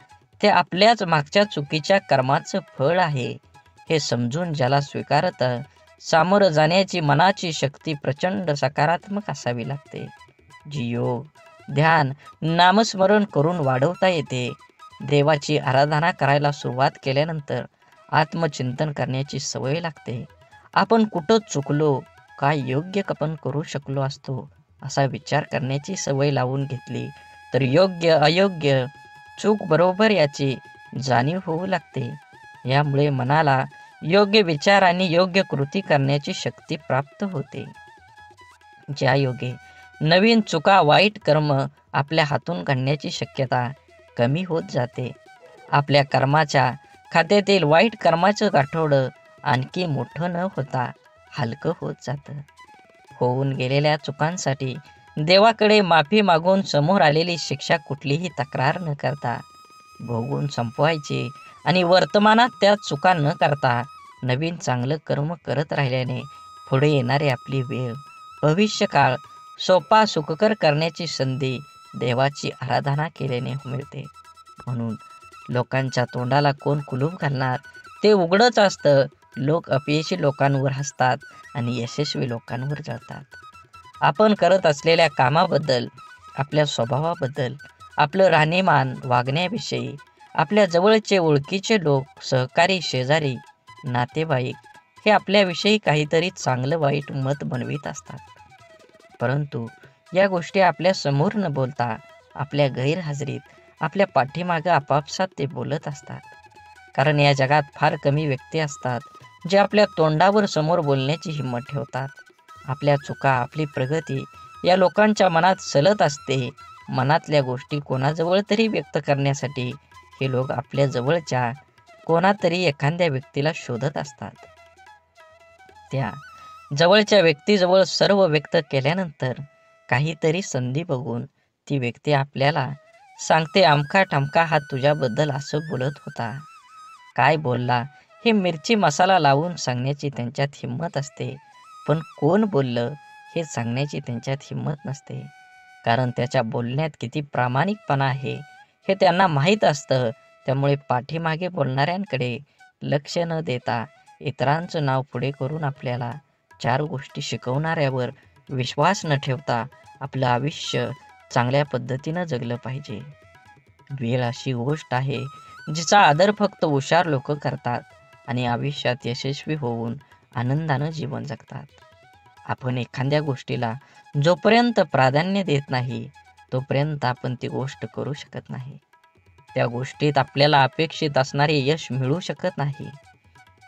ते आपल्याच मागच्या चुकीच्या कर्माचं फळ आहे हे समजून ज्याला स्वीकारतं, सामोरं जाण्याची मनाची शक्ती प्रचंड सकारात्मक असावी लागते, जी योग, ध्यान, नामस्मरण करून वाढवता येते. देवाची आराधना करायला सुरुवात केल्यानंतर आत्मचिंतन करण्याची सवय लागते. आपण कुठं चुकलो, काय योग्य आपण करू शकलो असतो, असा विचार करण्याची सवय लावून घेतली तर योग्य अयोग्य, चूक बरोबर याची जाणीव होऊ लागते. यामुळे मनाला योग्य विचार आणि योग्य कृती करण्याची शक्ती प्राप्त होते. ज्या योगे नवीन चुका, वाईट कर्म आपल्या हातून घडण्याची शक्यता कमी होत जाते. आपल्या कर्माच्या खात्यातील वाईट कर्माचं गाठोडं आणखी मोठं न होता हलकं होत जातं. होऊन गेलेल्या चुकांसाठी देवाकडे माफी मागून समोर आलेली शिक्षा कुठलीही तक्रार न करता भोगून संपवायची आणि वर्तमानात त्या चुका न करता नवीन चांगलं कर्म करत राहिल्याने पुढे येणारी आपली वेळ, भविष्यकाळ सोपा सुखकर करण्याची संधी देवाची आराधना केल्याने मिळते. म्हणून लोकांच्या तोंडाला कोण कुलूप घालणार, ते उघडच असतं. लोक अपयशी लोकांवर हसतात आणि यशस्वी लोकांवर जळतात. आपण करत असलेल्या कामाबद्दल, आपल्या स्वभावाबद्दल, आपलं राहणीमान, वागण्याविषयी आपल्या जवळचे ओळखीचे लोक, सहकारी, शेजारी, नातेवाईक हे आपल्याविषयी काहीतरी चांगलं वाईट मत बनवीत असतात. परंतु या गोष्टी आपल्या समोर न बोलता आपल्या गैरहजेरीत, आपल्या पाठीमागं आपापसात ते बोलत असतात. कारण या जगात फार कमी व्यक्ती असतात जे आपल्या तोंडावर समोर बोलण्याची हिंमत ठेवतात. आपल्या चुका, आपली प्रगती या लोकांच्या मनात सलत असते. मनातल्या गोष्टी कोणाजवळ तरी व्यक्त करण्यासाठी हे लोक आपल्या जवळच्या कोणातरी एखाद्या व्यक्तीला शोधत असतात. त्या जवळच्या व्यक्तीजवळ सर्व व्यक्त केल्यानंतर काहीतरी संधी बघून ती व्यक्ती आपल्याला सांगते, अमका ठमका हा तुझ्याबद्दल असं बोलत होता. काय बोलला हे मिरची मसाला लावून सांगण्याची त्यांच्यात हिंमत असते, पण कोण बोललं हे सांगण्याची त्यांच्यात हिंमत नसते. कारण त्याच्या बोलण्यात किती प्रामाणिकपणा आहे हे त्यांना माहीत असतं. त्यामुळे पाठीमागे बोलणाऱ्यांकडे लक्ष न देता इतरांचं नाव पुढे करून आपल्याला 4 गोष्टी शिकवणाऱ्यावर विश्वास न ठेवता आपलं आयुष्य चांगल्या पद्धतीनं जगलं पाहिजे. वेळ अशी गोष्ट आहे जिचा आदर फक्त हुशार लोक करतात आणि आयुष्यात यशस्वी होऊन आनंदानं जीवन जगतात. आपण एखाद्या गोष्टीला जोपर्यंत प्राधान्य देत नाही तोपर्यंत आपण ती गोष्ट करू शकत नाही. त्या गोष्टीत आपल्याला अपेक्षित असणारे यश मिळू शकत नाही.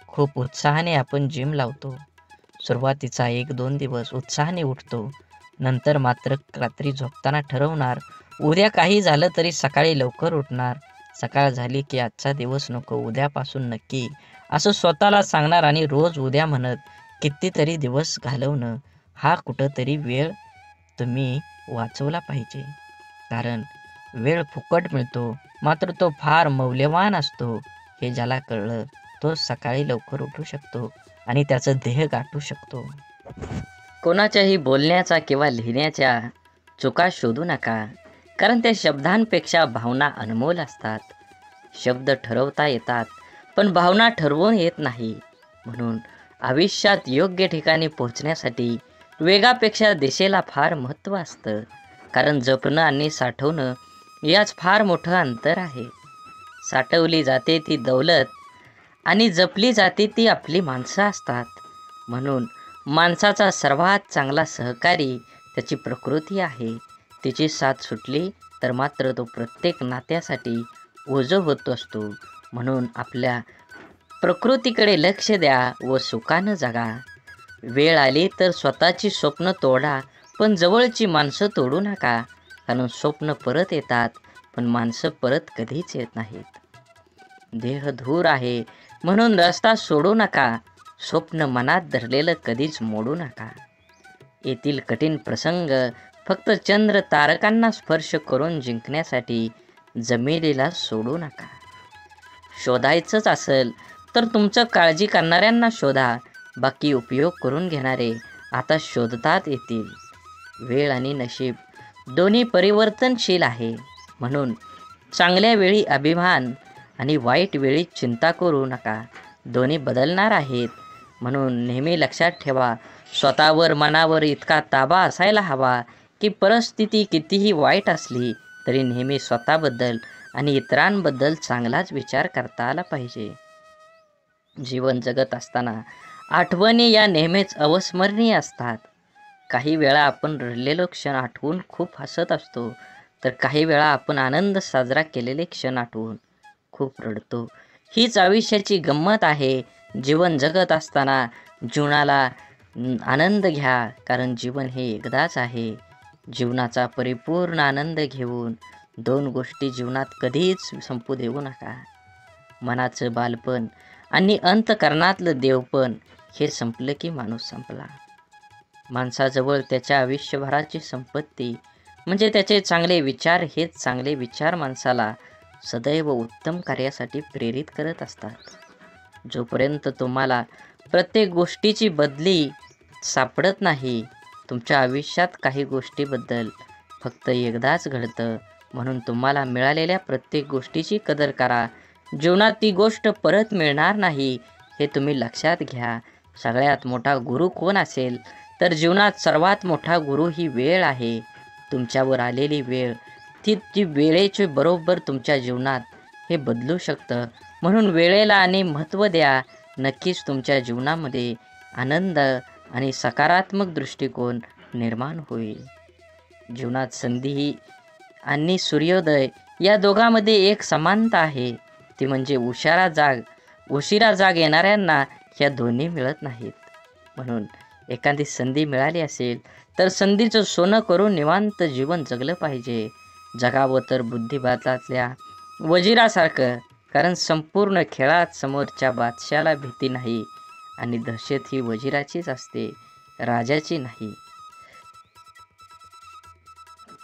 खूप उत्साहाने आपण जिम लावतो. सुरुवातीचा 1-2 दिवस उत्साहाने उठतो. नंतर मात्र रात्री झोपताना ठरवणार, उद्या काही झालं तरी सकाळी लवकर उठणार. सकाळ झाली की आजचा दिवस नको, उद्यापासून नक्की, असं स्वतःला सांगणार आणि रोज उद्या म्हणत कितीतरी दिवस घालवणं. हा कुठंतरी वेळ तुम्ही वाचवला पाहिजे. कारण वेळ फुकट मिळतो, मात्र तो फार मौल्यवान असतो. हे ज्याला कळलं तो सकाळी लवकर उठू शकतो आणि त्याचं ध्येय गाठू शकतो. कोणाच्याही बोलण्याचा किंवा लिहिण्याच्या चुका शोधू नका, कारण त्या शब्दांपेक्षा भावना अनमोल असतात. शब्द ठरवता येतात, पण भावना ठरवून येत नाही. म्हणून आयुष्यात योग्य ठिकाणी पोहोचण्यासाठी वेगापेक्षा दिशेला फार महत्त्व असतं. कारण जपणं आणि साठवणं याच फार मोठं अंतर आहे. साठवली जाते ती दौलत आणि जपली जाते ती आपली माणसं असतात. म्हणून माणसाचा सर्वात चांगला सहकारी त्याची प्रकृती आहे. तिची साथ सुटली तर मात्र तो प्रत्येक नात्यासाठी ओझं होत असतो. म्हणून आपल्या प्रकृतीकडे लक्ष द्या व सुखानं जगा. वेळ आली तर स्वतःची स्वप्न तोडा, पण जवळची माणसं तोडू नका. कारण स्वप्न परत येतात, पण माणसं परत कधीच येत नाहीत. देह धूर आहे म्हणून रस्ता सोडू नका. स्वप्न मनात धरलेलं कधीच मोडू नका. येथील कठीण प्रसंग फक्त चंद्र तारकांना स्पर्श करून जिंकण्यासाठी जमिनीला सोडू नका. शोधायचंच असेल तर तुमचं काळजी करणाऱ्यांना शोधा. बाकी उपयोग करून घेणारे आता शोधतात येतील. वेळ आणि नशीब दोन्ही परिवर्तनशील आहे. म्हणून चांगल्या वेळी अभिमान आणि वाईट वेळी चिंता करू नका. दोन्ही बदलणार आहेत. म्हणून नेहमी लक्षात ठेवा, स्वतःवर मनावर इतका ताबा असायला हवा की परिस्थिती कितीही वाईट असली तरी नेहमी स्वतःबद्दल आणि इतरांबद्दल चांगलाच विचार करता आला पाहिजे. जीवन जगत असताना आठवणी या नेहमीच अविस्मरणीय असतात. काही वेळा आपण रडलेलो क्षण आठवून खूप हसत असतो, तर काही वेळा आपण आनंद साजरा केलेले क्षण आठवून खूप रडतो. हीच आयुष्याची गंमत आहे. जीवन जगत असताना जीवनाला आनंद घ्या, कारण जीवन हे एकदाच आहे. जीवनाचा परिपूर्ण आनंद घेऊन 2 गोष्टी जीवनात कधीच संपू देऊ नका. मनाचं बालपण आणि अंतःकरणातलं देवपण हे संपलं की माणूस संपला. माणसाजवळ त्याच्या आयुष्यभराची संपत्ती म्हणजे त्याचे चांगले विचार. हेच चांगले विचार माणसाला सदैव उत्तम कार्यासाठी प्रेरित करत असतात. जोपर्यंत तुम्हाला प्रत्येक गोष्टीची बदली सापडत नाही, तुमच्या आयुष्यात काही गोष्टीबद्दल फक्त एकदाच घडतं. म्हणून तुम्हाला मिळालेल्या प्रत्येक गोष्टीची कदर करा. जीवनात ती गोष्ट परत मिळणार नाही हे तुम्ही लक्षात घ्या. सगळ्यात मोठा गुरु कोण असेल तर जीवनात सर्वात मोठा गुरु ही वेळ आहे. तुमच्यावर आलेली वेळ ती वेळेचे बरोबर तुमच्या जीवनात हे बदलू शकतं. म्हणून वेळेला आणि महत्त्व द्या. नक्कीच तुमच्या जीवनामध्ये आनंद आणि सकारात्मक दृष्टिकोन निर्माण होईल. जीवनात संधी आणि सूर्योदय या दोघांमध्ये एक समानता आहे. ती म्हणजे उशिरा जाग येणाऱ्यांना या दोन्ही मिळत नाहीत. म्हणून एखादी संधी मिळाली असेल तर संधीचं सोनं करून निवांत जीवन जगलं पाहिजे. जगावं तर बुद्धिबळातल्या वजिरासारखं. कारण संपूर्ण खेळात समोरच्या बादशाला भीती नाही आणि दहशत ही वजिराचीच असते, राजाची नाही.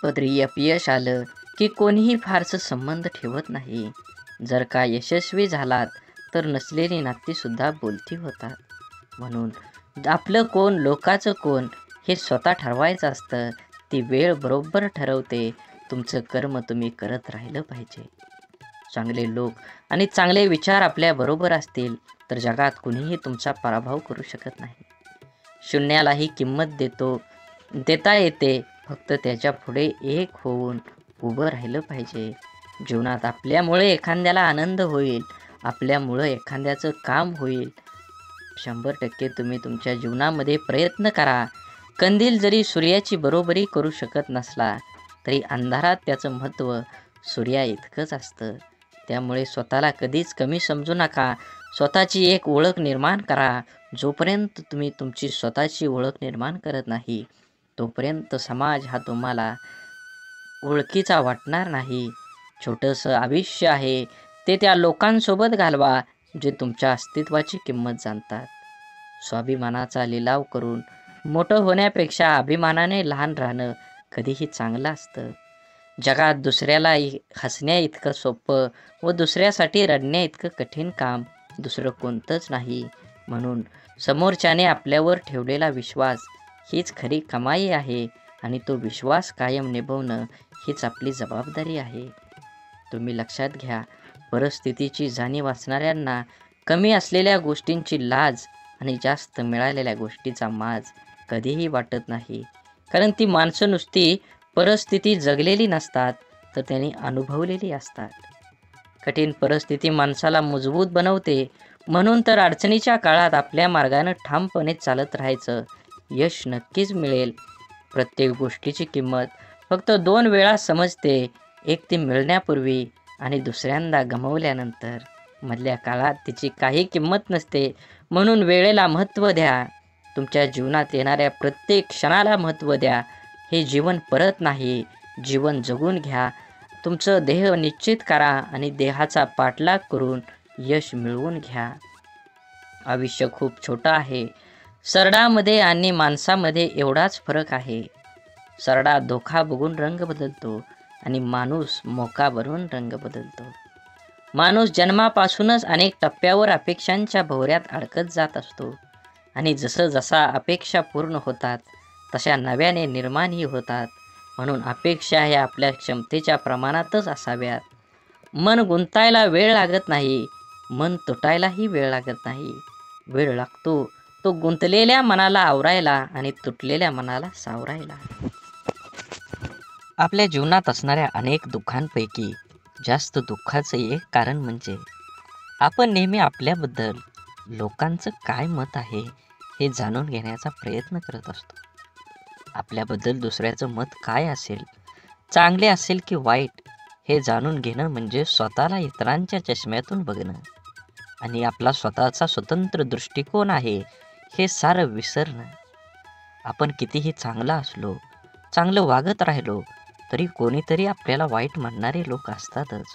पदरी अपयश आलं की कोणीही फारसं संबंध ठेवत नाही. जर का यशस्वी झालात तर नसलेली नातीसुद्धा बोलती होतात. म्हणून आपलं कोण लोकाचं कोण हे स्वतः ठरवायचं असतं. ती वेळ बरोबर ठरवते. तुमचं कर्म तुम्ही करत राहिलं पाहिजे. चांगले लोक आणि चांगले विचार आपल्याबरोबर असतील तर जगात कुणीही तुमचा पराभव करू शकत नाही. शून्यालाही किंमत देता येते. फक्त त्याच्या पुढे एक होऊन उभं राहिलं पाहिजे. जीवनात आपल्यामुळे एखाद्याला आनंद होईल, आपल्यामुळं एखाद्याचं काम होईल. 100% तुम्ही तुमच्या जीवनामध्ये प्रयत्न करा. कंदील जरी सूर्याची बरोबरी करू शकत नसला तरी अंधारात त्याचं महत्त्व सूर्या इतकंच असतं. त्यामुळे स्वतःला कधीच कमी समजू नका. स्वतःची एक ओळख निर्माण करा. जोपर्यंत तुम्ही तुमची स्वतःची ओळख निर्माण करत नाही तोपर्यंत समाज हा तुम्हाला ओळखीचा वाटणार नाही. छोटंसं आयुष्य आहे ते त्या लोकांसोबत घालवा जे तुमच्या अस्तित्वाची किंमत जाणतात. स्वाभिमानाचा लिलाव करून मोठं होण्यापेक्षा अभिमानाने लहान राहणं कधीही चांगलं असतं. जगात दुसऱ्याला हसण्या इतकं सोपं व दुसऱ्यासाठी रडण्या इतकं कठीण काम दुसरं कोणतंच नाही. म्हणून समोरच्याने आपल्यावर ठेवलेला विश्वास हीच खरी कमाई आहे आणि तो विश्वास कायम निभवणं हीच आपली जबाबदारी आहे. तुम्ही लक्षात घ्या, परिस्थितीची जाणीव असणाऱ्यांना कमी असलेल्या गोष्टींची लाज आणि जास्त मिळालेल्या गोष्टीचा माज कधीही वाटत नाही. कारण ती माणसं नुसती परिस्थिती जगलेली नसतात तर त्यांनी अनुभवलेली असतात. कठीण परिस्थिती माणसाला मजबूत बनवते. म्हणून तर अडचणीच्या काळात आपल्या मार्गानं ठामपणे चालत राहायचं. यश नक्कीच मिळेल. प्रत्येक गोष्टीची किंमत फक्त 2 वेळा समजते. एक ती मिळण्यापूर्वी आणि दुसऱ्यांदा गमावल्यानंतर. मधल्या काळात तिची काही किंमत नसते. म्हणून वेळेला महत्त्व द्या. तुमच्या जीवनात येणाऱ्या प्रत्येक क्षणाला महत्त्व द्या. हे जीवन परत नाही. जीवन जगून घ्या. तुमचं ध्येय निश्चित करा आणि देहाचा पाठलाग करून यश मिळवून घ्या. आयुष्य खूप छोटं आहे. सरडामध्ये आणि माणसामध्ये एवढाच फरक आहे. सरडा धोका बघून रंग बदलतो आणि माणूस मोका बनून रंग बदलतो. माणूस जन्मापासूनच अनेक टप्प्यावर अपेक्षांच्या भोवऱ्यात अडकत जात असतो आणि जसा अपेक्षा पूर्ण होतात तशा नव्याने निर्माणही होतात. म्हणून अपेक्षा ह्या आपल्या क्षमतेच्या प्रमाणातच असाव्यात. मन गुंतायला वेळ लागत नाही. मन तुटायलाही वेळ लागत नाही. वेळ लागतो तो गुंतलेल्या मनाला आवरायला आणि तुटलेल्या मनाला सावरायला. आपल्या जीवनात असणाऱ्या अनेक दुःखांपैकी जास्त दुःखाचं एक कारण म्हणजे आपण नेहमी आपल्याबद्दल लोकांचं काय मत आहे हे जाणून घेण्याचा प्रयत्न करत असतो. आपल्याबद्दल दुसऱ्याचं मत काय असेल, चांगले असेल की वाईट, हे जाणून घेणं म्हणजे स्वतःला इतरांच्या चष्म्यातून बघणं आणि आपला स्वतःचा स्वतंत्र दृष्टिकोन आहे हे सारं विसरणं. आपण कितीही चांगला असलो, चांगलं वागत राहिलो तरी कोणीतरी आपल्याला वाईट म्हणणारे लोक असतातच.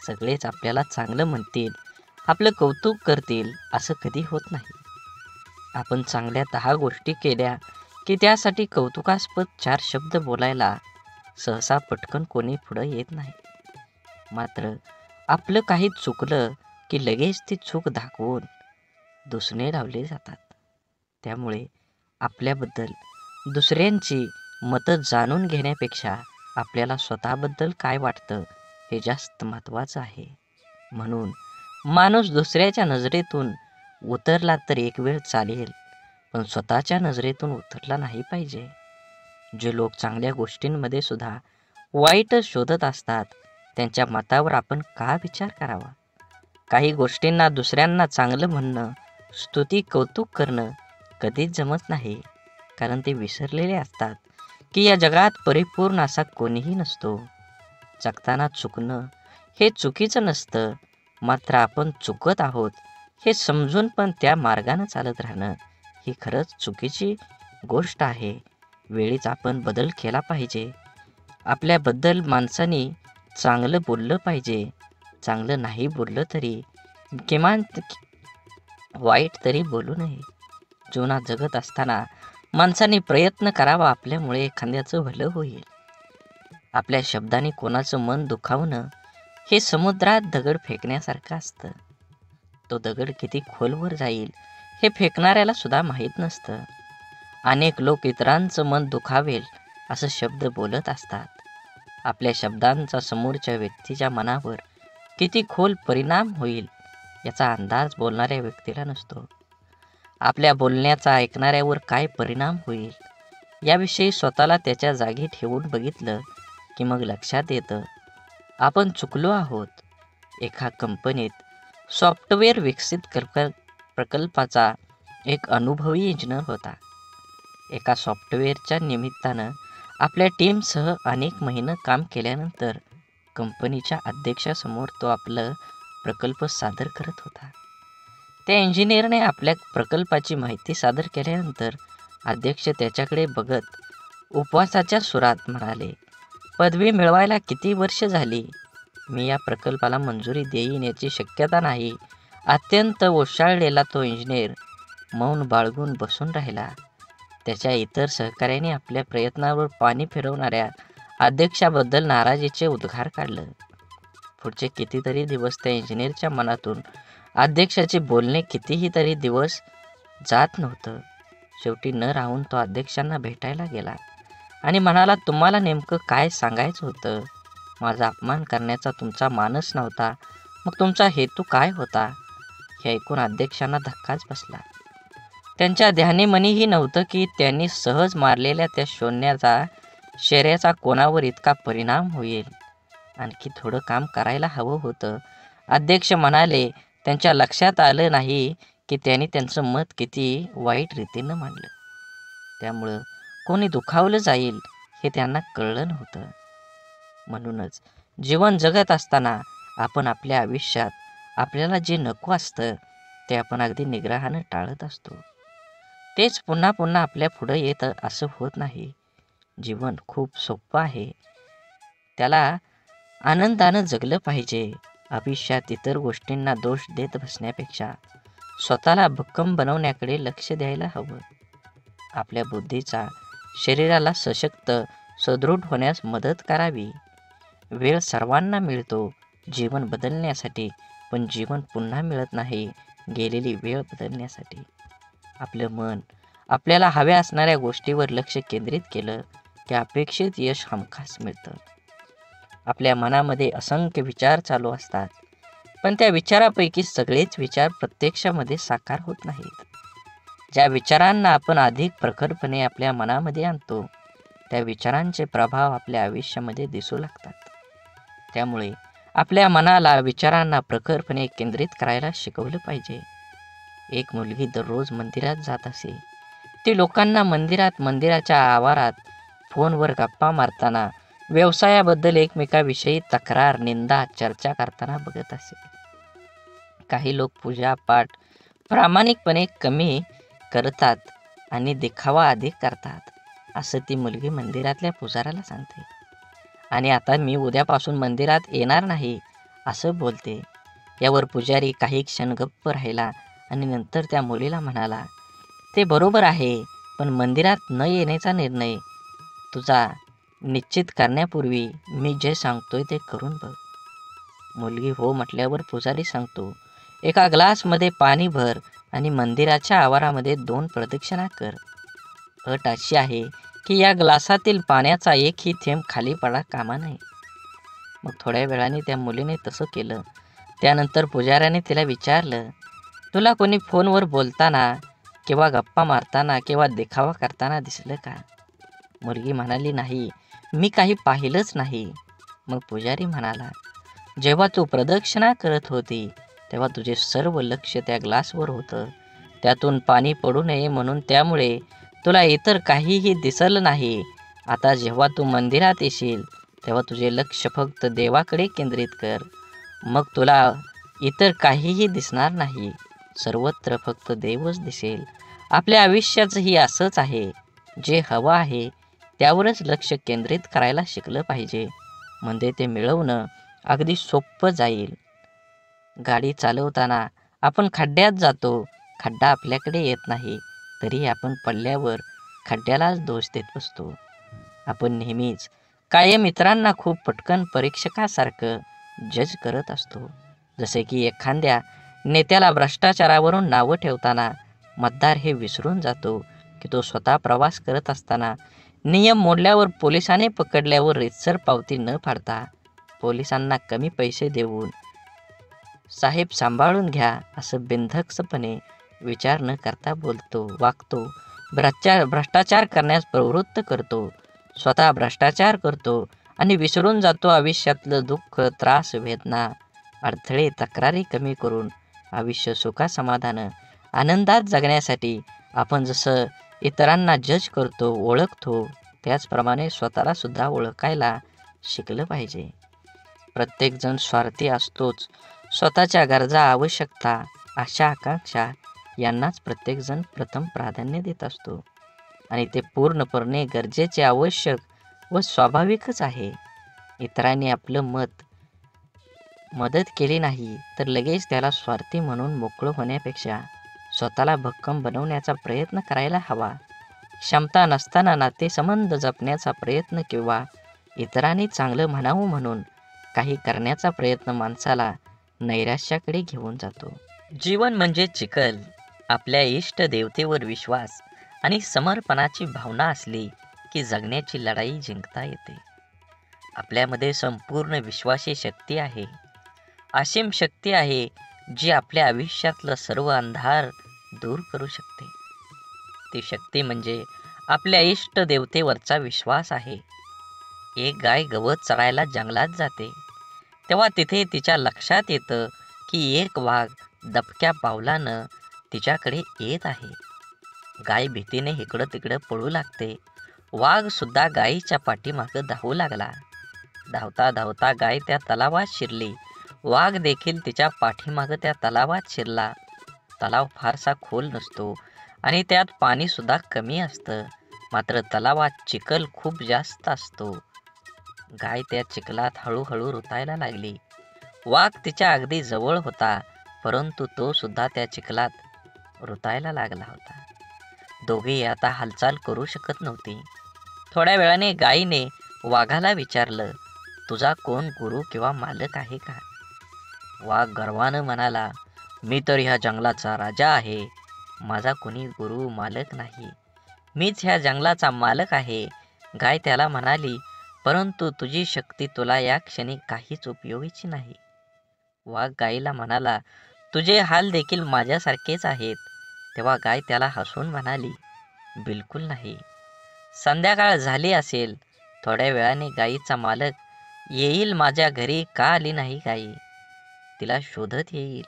सगळेच आपल्याला चांगलं म्हणतील, आपलं कौतुक करतील असं कधी होत नाही. आपण चांगल्या 10 गोष्टी केल्या की त्यासाठी कौतुकास्पद 4 शब्द बोलायला सहसा पटकन कोणी पुढं येत नाही. मात्र आपलं काही चुकलं की लगेच ती चूक दाखवून दुसणे लावले जातात. त्यामुळे आपल्याबद्दल दुसऱ्यांची मतं जाणून घेण्यापेक्षा आपल्याला स्वतःबद्दल काय वाटतं हे जास्त महत्त्वाचं आहे. म्हणून माणूस दुसऱ्याच्या नजरेतून उतरला तर एक वेळ चालेल, पण स्वतःच्या नजरेतून उतरला नाही पाहिजे. जे लोक चांगल्या गोष्टींमध्ये सुद्धा वाईट शोधत असतात, त्यांच्या मतावर आपण का विचार करावा? काही गोष्टींना दुसऱ्यांना चांगलं म्हणणं, स्तुती कौतुक करणं कधीच जमत नाही, कारण ते विसरलेले असतात की या जगात परिपूर्ण असा कोणीही नसतो. जगताना चुकणं हे चुकीचं नसतं, मात्र आपण चुकत आहोत हे समजून पण त्या मार्गानं चालत राहणं ही खरंच चुकीची गोष्ट आहे. वेळीच आपण बदल केला पाहिजे. आपल्याबद्दल माणसाने चांगलं बोललं पाहिजे. चांगलं नाही बोललं तरी किमान वाईट तरी बोलू नये. जीवनात जगत असताना माणसाने प्रयत्न करावा, आपल्यामुळे एखाद्याचं भलं होईल. आपल्या शब्दाने कोणाचं मन दुखावणं हे समुद्रात दगड फेकण्यासारखं असतं. तो दगड किती खोलवर जाईल हे फेकणाऱ्याला सुद्धा माहीत नसतं. अनेक लोक इतरांचं मन दुखावेल असं शब्द बोलत असतात. आपल्या शब्दांचा समोरच्या व्यक्तीच्या मनावर किती खोल परिणाम होईल याचा अंदाज बोलणाऱ्या व्यक्तीला नसतो. आपल्या बोलण्याचा ऐकणाऱ्यावर काय परिणाम होईल याविषयी स्वतःला त्याच्या जागी ठेवून बघितलं की मग लक्षात येतं आपण चुकलो आहोत. एका कंपनीत सॉफ्टवेअर विकसित प्रकल्पाचा एक अनुभवी इंजिनियर होता. एका सॉफ्टवेअरच्या निमित्तानं आपल्या टीमसह अनेक महिने काम केल्यानंतर कंपनीच्या अध्यक्षासमोर तो आपलं प्रकल्प सादर करत होता. त्या इंजिनियरने आपल्या प्रकल्पाची माहिती सादर केल्यानंतर अध्यक्ष त्याच्याकडे बघत उपवासाच्या सुरात म्हणाले, पदवी मिळवायला किती वर्ष झाली? मी या प्रकल्पाला मंजुरी देईन याची शक्यता नाही. अत्यंत ओशाळलेला तो इंजिनियर मौन बाळगून बसून राहिला. त्याच्या इतर सहकाऱ्यांनी आपल्या प्रयत्नावर पाणी फिरवणाऱ्या अध्यक्षाबद्दल नाराजीचे उद्गार काढलं. पुढचे कितीतरी दिवस त्या इंजिनियरच्या मनातून अध्यक्षाचे बोलणे कितीही तरी दिवस जात नव्हतं. शेवटी न राहून तो अध्यक्षांना भेटायला गेला आणि म्हणाला, तुम्हाला नेमकं काय सांगायचं होतं? माझा अपमान करण्याचा तुमचा मानस नव्हता, मग तुमचा हेतू काय होता? हे ऐकून अध्यक्षांना धक्काच बसला. त्यांच्या ध्यानीमनीही नव्हतं की त्यांनी सहज मारलेल्या त्या शौर्याचा कोणावर इतका परिणाम होईल. आणखी थोडं काम करायला हवं होतं. अध्यक्ष म्हणाले, त्यांच्या लक्षात आलं नाही की त्यांनी त्यांचं मत किती वाईट रीतीनं मांडलं. त्यामुळं कोणी दुखावलं जाईल हे त्यांना कळलं नव्हतं. म्हणूनच जीवन जगत असताना आपण आपल्या आयुष्यात आपल्याला जे नको असतं ते आपण अगदी निग्रहानं टाळत असतो. तेच पुन्हा पुन्हा आपल्या पुढं येत असं होत नाही. जीवन खूप सोपं आहे, त्याला आनंदानं जगलं पाहिजे. आयुष्यात इतर गोष्टींना दोष देत बसण्यापेक्षा स्वतःला भक्कम बनवण्याकडे लक्ष द्यायला हवं. आपल्या बुद्धीचा शरीराला सशक्त सदृढ होण्यास मदत करावी. वेळ सर्वांना मिळतो जीवन बदलण्यासाठी, पण जीवन पुन्हा मिळत नाही गेलेली वेळ बदलण्यासाठी. आपलं मन आपल्याला हव्या असणाऱ्या गोष्टीवर लक्ष केंद्रित केलं की अपेक्षित यश हमखास मिळतं. आपल्या मनामध्ये असंख्य विचार चालू असतात, पण त्या विचारापैकी सगळेच विचार प्रत्यक्षामध्ये साकार होत नाहीत. ज्या विचारांना आपण अधिक प्रखरपणे आपल्या मनामध्ये आणतो त्या विचारांचे प्रभाव आपल्या आयुष्यामध्ये दिसू लागतात. त्यामुळे आपल्या मनाला विचारांना प्रखरपणे केंद्रित करायला शिकवलं पाहिजे. एक मुलगी दररोज मंदिरात जात असे. ती लोकांना मंदिराच्या आवारात फोनवर गप्पा मारताना, व्यवसायाबद्दल एकमेकाविषयी तक्रार, निंदा, चर्चा करताना बघत असे. काही लोक पूजा पाठ प्रामाणिकपणे कमी करतात आणि दिखावा अधिक करतात, असं ती मुलगी मंदिरातल्या पुजाऱ्याला सांगते. आणि आता मी उद्यापासून मंदिरात येणार नाही असं बोलते. यावर पुजारी काही क्षण गप्प राहिला आणि नंतर त्या मुलीला म्हणाला, ते बरोबर आहे, पण मंदिरात न येण्याचा निर्णय तुझा निश्चित करण्यापूर्वी मी जे सांगतोय ते करून बघ. मुलगी हो म्हटल्यावर पुजारी सांगतो, एका ग्लासमध्ये पाणी भर आणि मंदिराच्या आवारामध्ये 2 प्रदक्षिणा कर. अट अशी आहे की या ग्लासातील पाण्याचा एकही थेंब खाली पडा कामा नये. मग थोड्या वेळाने त्या मुलीने तसं केलं. त्यानंतर पुजाऱ्याने तिला विचारलं, तुला कोणी फोनवर बोलताना किंवा गप्पा मारताना किंवा दिखावा करताना दिसलं का? मुलगी म्हणाली, नाही, मी काही पाहिलंच नाही. मग पुजारी म्हणाला, जेव्हा तू प्रदक्षिणा करत होती तेव्हा तुझे सर्व लक्ष त्या ग्लासवर होतं. त्यातून पाणी पडू नये म्हणून, त्यामुळे तुला इतर काहीही दिसलं नाही. आता जेव्हा तू मंदिरात येशील तेव्हा तुझे लक्ष फक्त देवाकडे केंद्रित कर. मग तुला इतर काहीही दिसणार नाही. सर्वत्र फक्त देवच दिसेल. आपल्या आयुष्याचंही असंच आहे. जे हवं आहे त्यावरच लक्ष केंद्रित करायला शिकलं पाहिजे. म्हणजे ते मिळवणं अगदी सोपं जाईल. गाडी चालवताना आपण खड्ड्यात जातो. खड्डा आपल्याकडे येत नाही, तरी आपण पडल्यावर खड्ड्यालाच दोष देत बसतो. आपण नेहमीच कायम इतरांना खूप पटकन परीक्षकासारखं जज करत असतो. जसे की एखाद्या नेत्याला भ्रष्टाचारावरून नावं ठेवताना मतदार हे विसरून जातो की तो स्वतः प्रवास करत असताना नियम मोडल्यावर पोलिसाने पकडल्यावर रीतसर पावती न फाडता पोलिसांना कमी पैसे देऊन साहेब सांभाळून घ्या असं बिनधास्तपणे विचार न करता बोलतो, वागतो. भ्रष्टाचार करण्यास प्रवृत्त करतो. स्वतः भ्रष्टाचार करतो आणि विसरून जातो आयुष्यातलं दुःख, त्रास, वेदना, अडथळे, तक्रारी कमी करून आयुष्य सुखासमाधानं आनंदात जगण्यासाठी आपण जसं इतरांना जज करतो, ओळखतो, त्याचप्रमाणे स्वतःला सुद्धा ओळखायला शिकलं पाहिजे. प्रत्येकजण स्वार्थी असतोच. स्वतःच्या गरजा, आवश्यकता, आशा, आकांक्षा यांनाच प्रत्येकजण प्रथम प्राधान्य देत असतो आणि ते पूर्णपणे गरजेचे, आवश्यक व स्वाभाविकच आहे. इतरांनी आपलं मदत केली नाही तर लगेच त्याला स्वार्थी म्हणून मोकळं होण्यापेक्षा स्वतःला भक्कम बनवण्याचा प्रयत्न करायला हवा. क्षमता नसताना नातेसंबंध जपण्याचा प्रयत्न किंवा इतरांनी चांगलं म्हणावं म्हणून काही करण्याचा प्रयत्न माणसाला नैराश्याकडे घेऊन जातो. जीवन म्हणजे चिखल. आपल्या इष्ट देवतेवर विश्वास आणि समर्पणाची भावना असली की जगण्याची लढाई जिंकता येते. आपल्यामध्ये संपूर्ण विश्वाची शक्ती आहे. असीम शक्ती आहे जी आपल्या आयुष्यातलं सर्व अंधार दूर करू शकते. ती शक्ती म्हणजे आपल्या इष्ट देवतेवरचा विश्वास आहे. एक गाय गवत चरायला जंगलात जाते तेव्हा तिथे तिच्या लक्षात येतं की एक वाघ दबक्या पावलानं तिच्याकडे येत आहे. गाय भीतीने इकडं तिकडं पळू लागते. वाघ सुद्धा गायीच्या पाठीमागं धावू लागला. धावता धावता गाय त्या तलावात शिरली. वाघ देखील तिच्या पाठीमागं त्या तलावात शिरला. तलाव फारसा खोल नसतो आणि त्यात पाणी सुद्धा कमी असतं. मात्र तलावात चिखल खूप जास्त असतो. गाय त्या चिखलात हळूहळू रुतायला लागली. वाघ तिच्या अगदी जवळ होता, परंतु तो सुद्धा त्या चिखलात रुतायला लागला होता. दोघेही आता हालचाल करू शकत नव्हती. थोड्या वेळाने गायीने वाघाला विचारलं, तुझा कोण गुरु किंवा मालक आहे का? वाघ गर्वानं म्हणाला, मी तर ह्या जंगलाचा राजा आहे. माझा कोणी गुरु मालक नाही. मीच ह्या जंगलाचा मालक आहे. गाय त्याला म्हणाली, परंतु तुझी शक्ती तुला या क्षणी काहीच उपयोगीची नाही. वाघ गायीला म्हणाला, तुझे हाल देखील माझ्यासारखेच आहेत. तेव्हा गाय त्याला हसून म्हणाली, बिलकुल नाही. संध्याकाळ झाली असेल. थोड्या वेळाने गायीचा मालक येईल. माझ्या घरी का आली नाही गायी? तिला शोधत येईल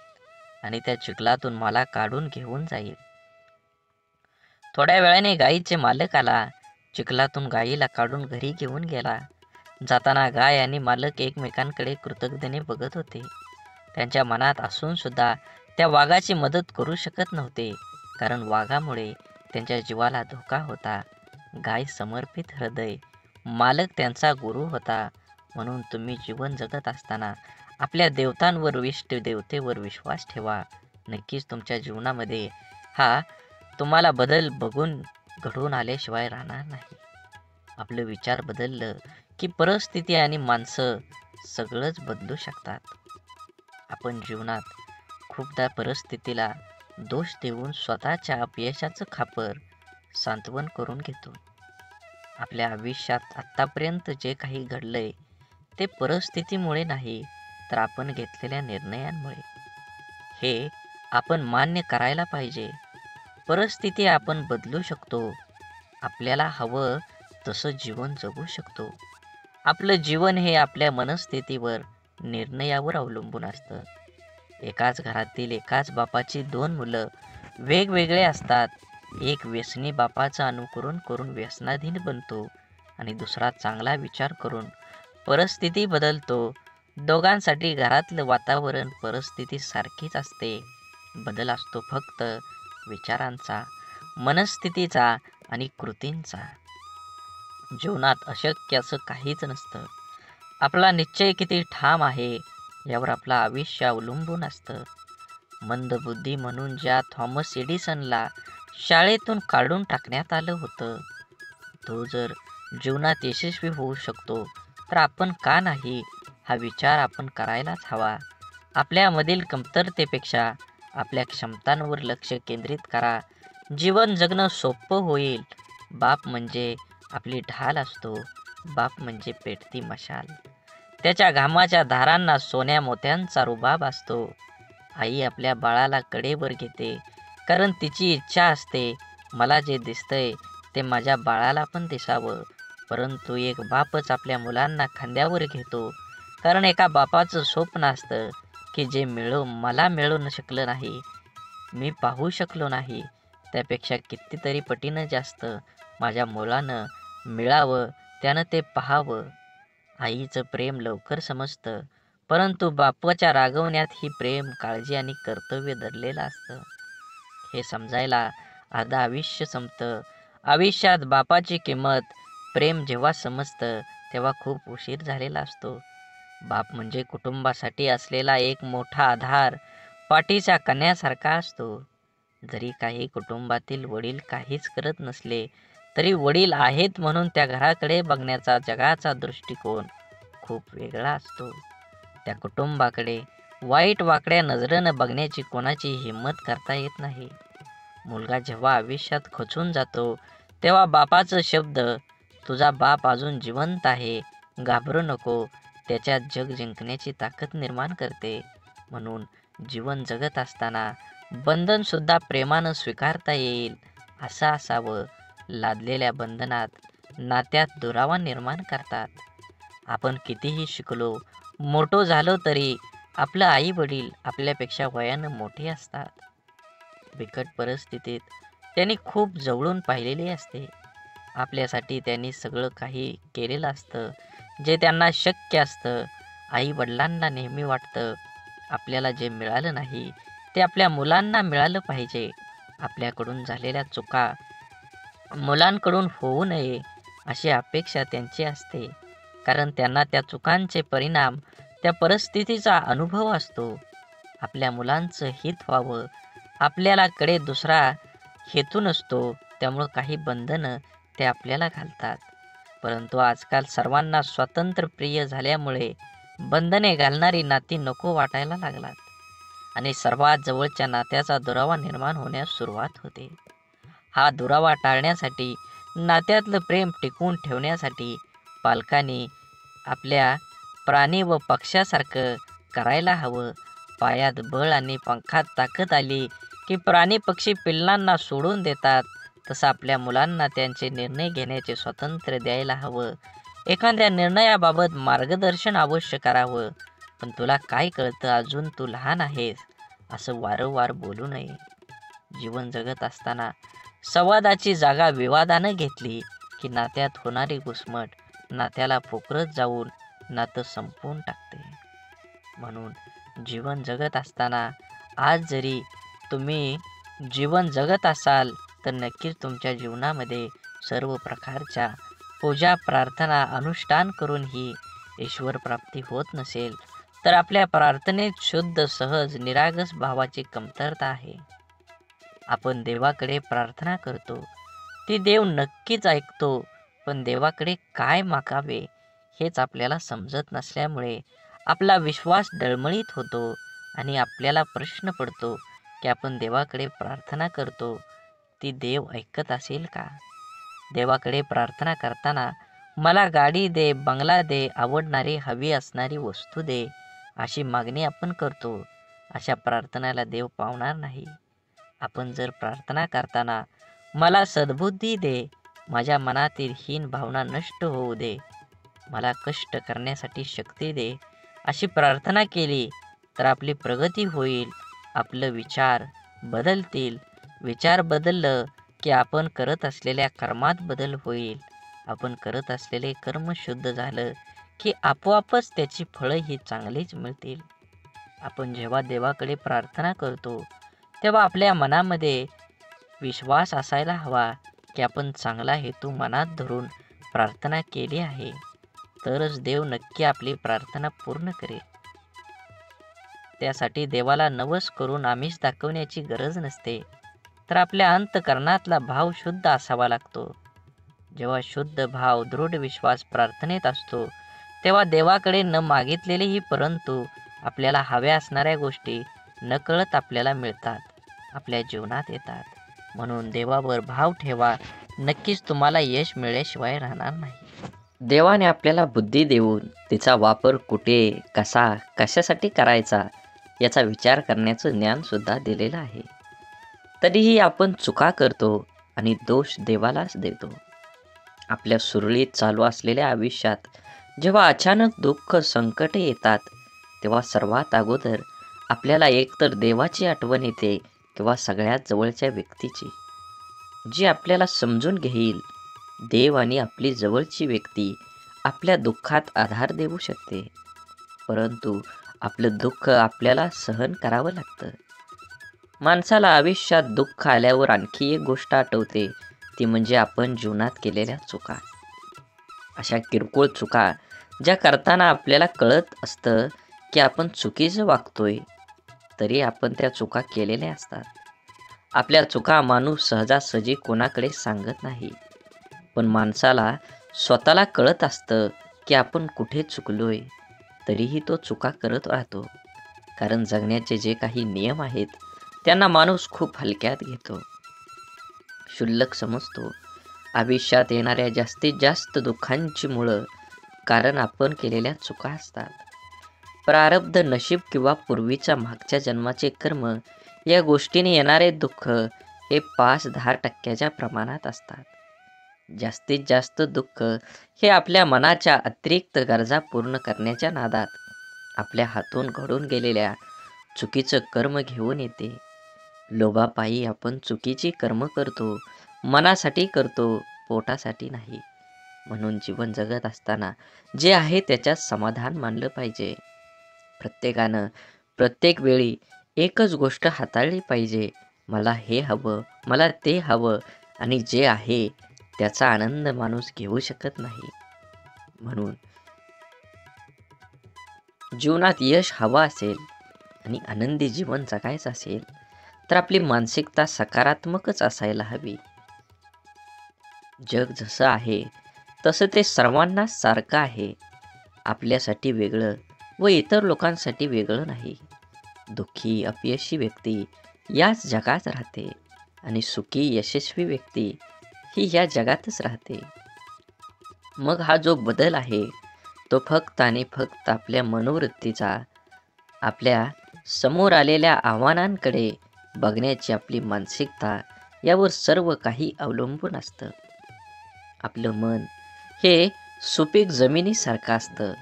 आणि त्या चिखलातून मला काढून घेऊन जाईल. थोड्या वेळाने गायीचे मालक आला. चिखलातून गायीला काढून घरी घेऊन गेला. जाताना गाय आणि मालक एकमेकांकडे कृतज्ञतेने बघत होते. त्यांच्या मनात असून सुद्धा त्या वाघाची मदत करू शकत नव्हते, कारण वाघामुळे त्यांच्या जीवाला धोका होता. गाय समर्पित हृदय, मालक त्यांचा गुरु होता. म्हणून तुम्ही जीवन जगत असताना आपल्या देवतांवर, इष्ट देवतेवर विश्वास ठेवा. नक्कीच तुमच्या जीवनामध्ये हा तुम्हाला बदल बघून घडून आल्याशिवाय राहणार नाही. आपलं विचार बदललं की परिस्थिती आणि माणसं सगळंच बदलू शकतात. आपण जीवनात खूपदा परिस्थितीला दोष देऊन स्वतःच्या अपयशाचं खापर सांत्वन करून घेतो. आपल्या आयुष्यात आत्तापर्यंत जे काही घडलंय ते परिस्थितीमुळे नाही, तर आपण घेतलेल्या निर्णयांमुळे. हे आपण मान्य करायला पाहिजे. परिस्थिती आपण बदलू शकतो. आपल्याला हवं तसं जीवन जगू शकतो. आपलं जीवन हे आपल्या मनस्थितीवर, निर्णयावर अवलंबून असतं. एकाच घरातील एकाच बापाची दोन मुलं वेगवेगळे असतात. एक व्यसनी बापाचं अनुकरण करून व्यसनाधीन बनतो आणि दुसरा चांगला विचार करून परिस्थिती बदलतो. दोघांसाठी घरातलं वातावरण, परिस्थिती सारखीच असते. बदल असतो फक्त विचारांचा, मनस्थितीचा आणि कृतींचा. जीवनात अशक्य असं काहीच नसतं. आपला निश्चय किती ठाम आहे यावर आपलं आयुष्य अवलंबून असतं. मंदबुद्धी म्हणून ज्या थॉमस एडिसनला शाळेतून काढून टाकण्यात आलं होतं, तो जर जीवनात यशस्वी होऊ शकतो तर आपण का नाही, हा विचार आपण करायलाच हवा. आपल्यामधील कमतरतेपेक्षा आपल्या क्षमतांवर लक्ष केंद्रित करा. जीवन जगणं सोपं होईल. बाप म्हणजे आपली ढाल असतो. बाप म्हणजे पेटती मशाल. त्याच्या घामाच्या धारांना सोन्या मोत्यांचा रुबाब असतो. आई आपल्या बाळाला कडेवर घेते, कारण तिची इच्छा असते, मला जे दिसतंय ते माझ्या बाळाला पण दिसावं. परंतु एक बापच आपल्या मुलांना खांद्यावर घेतो, कारण एका बापाचं स्वप्न असतं की जे मला मिळू शकलं नाही, मी पाहू शकलो नाही, त्यापेक्षा कितीतरी पटीनं जास्त माझ्या मुलानं मिळावं, त्यानं ते पाहावं. आईचं प्रेम लवकर समजतं, परंतु बापाच्या रागवण्यात ही प्रेम, काळजी आणि कर्तव्य दडलेलं असतं. हे समजायला अर्ध आयुष्य संपतं. आयुष्यात बापाची किंमत, प्रेम जेव्हा समजतं तेव्हा खूप उशीर झालेला असतो. बाप म्हणजे कुटुंबासाठी असलेला एक मोठा आधार, पाठीच्या कण्यासारखा असतो. जरी काही कुटुंबातील वडील काहीच करत नसले तरी वडील आहेत म्हणून त्या घराकडे बघण्याचा जगाचा दृष्टिकोन खूप वेगळा असतो. त्या कुटुंबाकडे वाईट वाकड्या नजरेनं बघण्याची कोणाची हिंमत करता येत नाही. मुलगा जेव्हा आयुष्यात खचून जातो तेव्हा बापाचं शब्द, तुझा बाप अजून जिवंत आहे, घाबरू नको, त्याच्यात जग जिंकण्याची ताकद निर्माण करते. म्हणून जीवन जगत असताना बंधन सुद्धा प्रेमानं स्वीकारता येईल असं असावं. लादलेल्या बंधनात, नात्यात दुरावा निर्माण करतात. आपण कितीही शिकलो, मोठो झालो तरी आपलं आई वडील आपल्यापेक्षा वयानं मोठे असतात. बिकट परिस्थितीत त्यांनी खूप जवळून पाहिलेली असते. आपल्यासाठी त्यांनी सगळं काही केलेलं असतं जे त्यांना शक्य असतं. आई वडिलांना नेहमी वाटतं आपल्याला जे मिळालं नाही ते आपल्या मुलांना मिळालं पाहिजे. आपल्याकडून झालेल्या चुका मुलांकडून होऊ नये अशी अपेक्षा त्यांची असते, कारण त्यांना त्या चुकांचे परिणाम, त्या परिस्थितीचा अनुभव असतो. आपल्या मुलांचं हित व्हावं, आपल्याला कडे दुसरा हेतू नसतो, त्यामुळं काही बंधनं ते आपल्याला घालतात. परंतु आजकाल सर्वांना स्वातंत्र्य प्रिय झाल्यामुळे बंधने घालणारी नाती नको वाटायला लागतात आणि सर्वात जवळच्या नात्याचा दुरावा निर्माण होण्यास सुरुवात होते. हा दुरावा टाळण्यासाठी, नात्यातलं प्रेम टिकवून ठेवण्यासाठी पालकांनी आपल्या प्राणी व पक्ष्यासारखं करायला हवं. पायात बळ आणि पंखात ताकद आली की प्राणी पक्षी पिल्लांना सोडून देतात, तसं आपल्या मुलांना त्यांचे निर्णय घेण्याचे स्वातंत्र्य द्यायला हवं. एखाद्या निर्णयाबाबत मार्गदर्शन अवश्य करावं, पण तुला काय कळतं, अजून तू लहान आहेस, असं वारंवार बोलू नये. जीवन जगत असताना संवादाची जागा विवादानं घेतली की नात्यात होणारी घुसमट नात्याला पोखरत जाऊन नातं संपवून टाकते. म्हणून जीवन जगत असताना, आज जरी तुम्ही जीवन जगत असाल तर नक्कीच तुमच्या जीवनामध्ये सर्व प्रकारच्या पूजा, प्रार्थना, अनुष्ठान करूनही ईश्वर प्राप्ती होत नसेल तर आपल्या प्रार्थनेत शुद्ध, सहज, निरागस भावाची कमतरता आहे. आपण देवाकडे प्रार्थना करतो, ती देव नक्कीच ऐकतो, पण देवाकडे काय मागावे हेच आपल्याला समजत नसल्यामुळे आपला विश्वास डळमळीत होतो आणि आपल्याला प्रश्न पडतो की आपण देवाकडे प्रार्थना करतो, ती देव ऐकत असेल का? देवाकडे प्रार्थना करताना मला गाडी दे, बंगला दे, आवडणारी हवी असणारी वस्तू दे, अशी मागणी आपण करतो. अशा प्रार्थनेला देव पावणार नाही. आपण जर प्रार्थना करताना मला सद्बुद्धी दे, माझ्या मनातील हीन भावना नष्ट होऊ दे, मला कष्ट करण्यासाठी शक्ती दे अशी प्रार्थना केली तर आपली प्रगती होईल. आपलं विचार बदलतील. विचार बदललं की आपण करत असलेल्या कर्मात बदल होईल. आपण करत असलेले कर्म शुद्ध झालं की आपोआपच त्याची फळं ही चांगलीच मिळतील. आपण जेव्हा देवाकडे प्रार्थना करतो तेव्हा आपल्या मनामध्ये विश्वास असायला हवा की आपण चांगला हेतू मनात धरून प्रार्थना केली आहे, तरच देव नक्की आपली प्रार्थना पूर्ण करेल. त्यासाठी देवाला नवस करून आमिष दाखवण्याची गरज नसते, तर आपल्या अंतःकरणातला भाव शुद्ध असावा लागतो. जेव्हा शुद्ध भाव, दृढ विश्वास प्रार्थनेत असतो, तेव्हा देवाकडे न मागितलेलेही परंतु आपल्याला हव्या असणाऱ्या गोष्टी नकळत आपल्याला मिळतात, आपल्या जीवनात येतात. म्हणून देवावर भाव ठेवा. नक्कीच तुम्हाला यश मिळाल्याशिवाय राहणार नाही. देवाने आपल्याला बुद्धी देऊन तिचा वापर कुठे, कसा, कशासाठी करायचा याचा विचार करण्याचं ज्ञानसुद्धा दिलेलं आहे. तरीही आपण चुका करतो आणि दोष देवालाच देतो. आपल्या सुरळीत चालू असलेल्या आयुष्यात जेव्हा अचानक दुःख, संकटे येतात, तेव्हा सर्वात अगोदर आपल्याला एकतर देवाची आठवण येते किंवा सगळ्यात जवळच्या व्यक्तीची, जी आपल्याला समजून घेईल. देव आणि आपली जवळची व्यक्ती आपल्या दुःखात आधार देऊ शकते, परंतु आपलं दुःख आपल्याला सहन करावं लागतं. माणसाला आयुष्यात दुःख आल्यावर आणखी एक गोष्ट आठवते, ती म्हणजे आपण जीवनात केलेल्या चुका. अशा किरकोळ चुका ज्या करताना आपल्याला कळत असतं की आपण चुकीचं वागतोय, तरी आपण त्या चुका केलेल्या असतात. आपल्या चुका माणूस सहजासहजी कोणाकडे सांगत नाही, पण माणसाला स्वतःला कळत असतं की आपण कुठे चुकलोय, तरीही तो चुका करत राहतो. कारण जगण्याचे जे काही नियम आहेत त्यांना माणूस खूप हलक्यात घेतो, क्षुल्लक समजतो. आयुष्यात येणाऱ्या जास्तीत जास्त दुःखांची मुळं कारण आपण केलेल्या चुका असतात. प्रारब्ध, नशीब किंवा पूर्वीच्या मागच्या जन्माचे कर्म या गोष्टीने येणारे दुःख हे 5-10% प्रमाणात असतात. जास्तीत जास्त दुःख हे आपल्या मनाच्या अतिरिक्त गरजा पूर्ण करण्याच्या नादात आपल्या हातून घडून गेलेल्या चुकीचं कर्म घेऊन येते. लोभापायी आपण चुकीची कर्म करतो, मनासाठी करतो, पोटासाठी नाही. म्हणून जीवन जगत असताना जे आहे त्याच्यात समाधान मानलं पाहिजे. प्रत्येकानं प्रत्येक वेळी एकच गोष्ट हाताळली पाहिजे, मला हे हवं, मला ते हवं, आणि जे आहे त्याचा आनंद माणूस घेऊ शकत नाही. म्हणून जीवनात यश हवं असेल आणि आनंदी जीवन जगायचं असेल तर आपली मानसिकता सकारात्मकच असायला हवी. जग जसं आहे तसं ते सर्वांना सारखं आहे. आपल्यासाठी वेगळं व इतर लोकांसाठी वेगळं नाही. दुःखी, अपयशी व्यक्ती याच जगात राहते आणि सुखी, यशस्वी व्यक्ती ही या जगातच राहते. मग हा जो बदल आहे तो फक्त आणि फक्त आपल्या मनोवृत्तीचा, आपल्या समोर आलेल्या आव्हानांकडे बघण्याची आपली मानसिकता यावर सर्व काही अवलंबून असतं. आपलं मन हे सुपीक जमिनीसारखं असतं.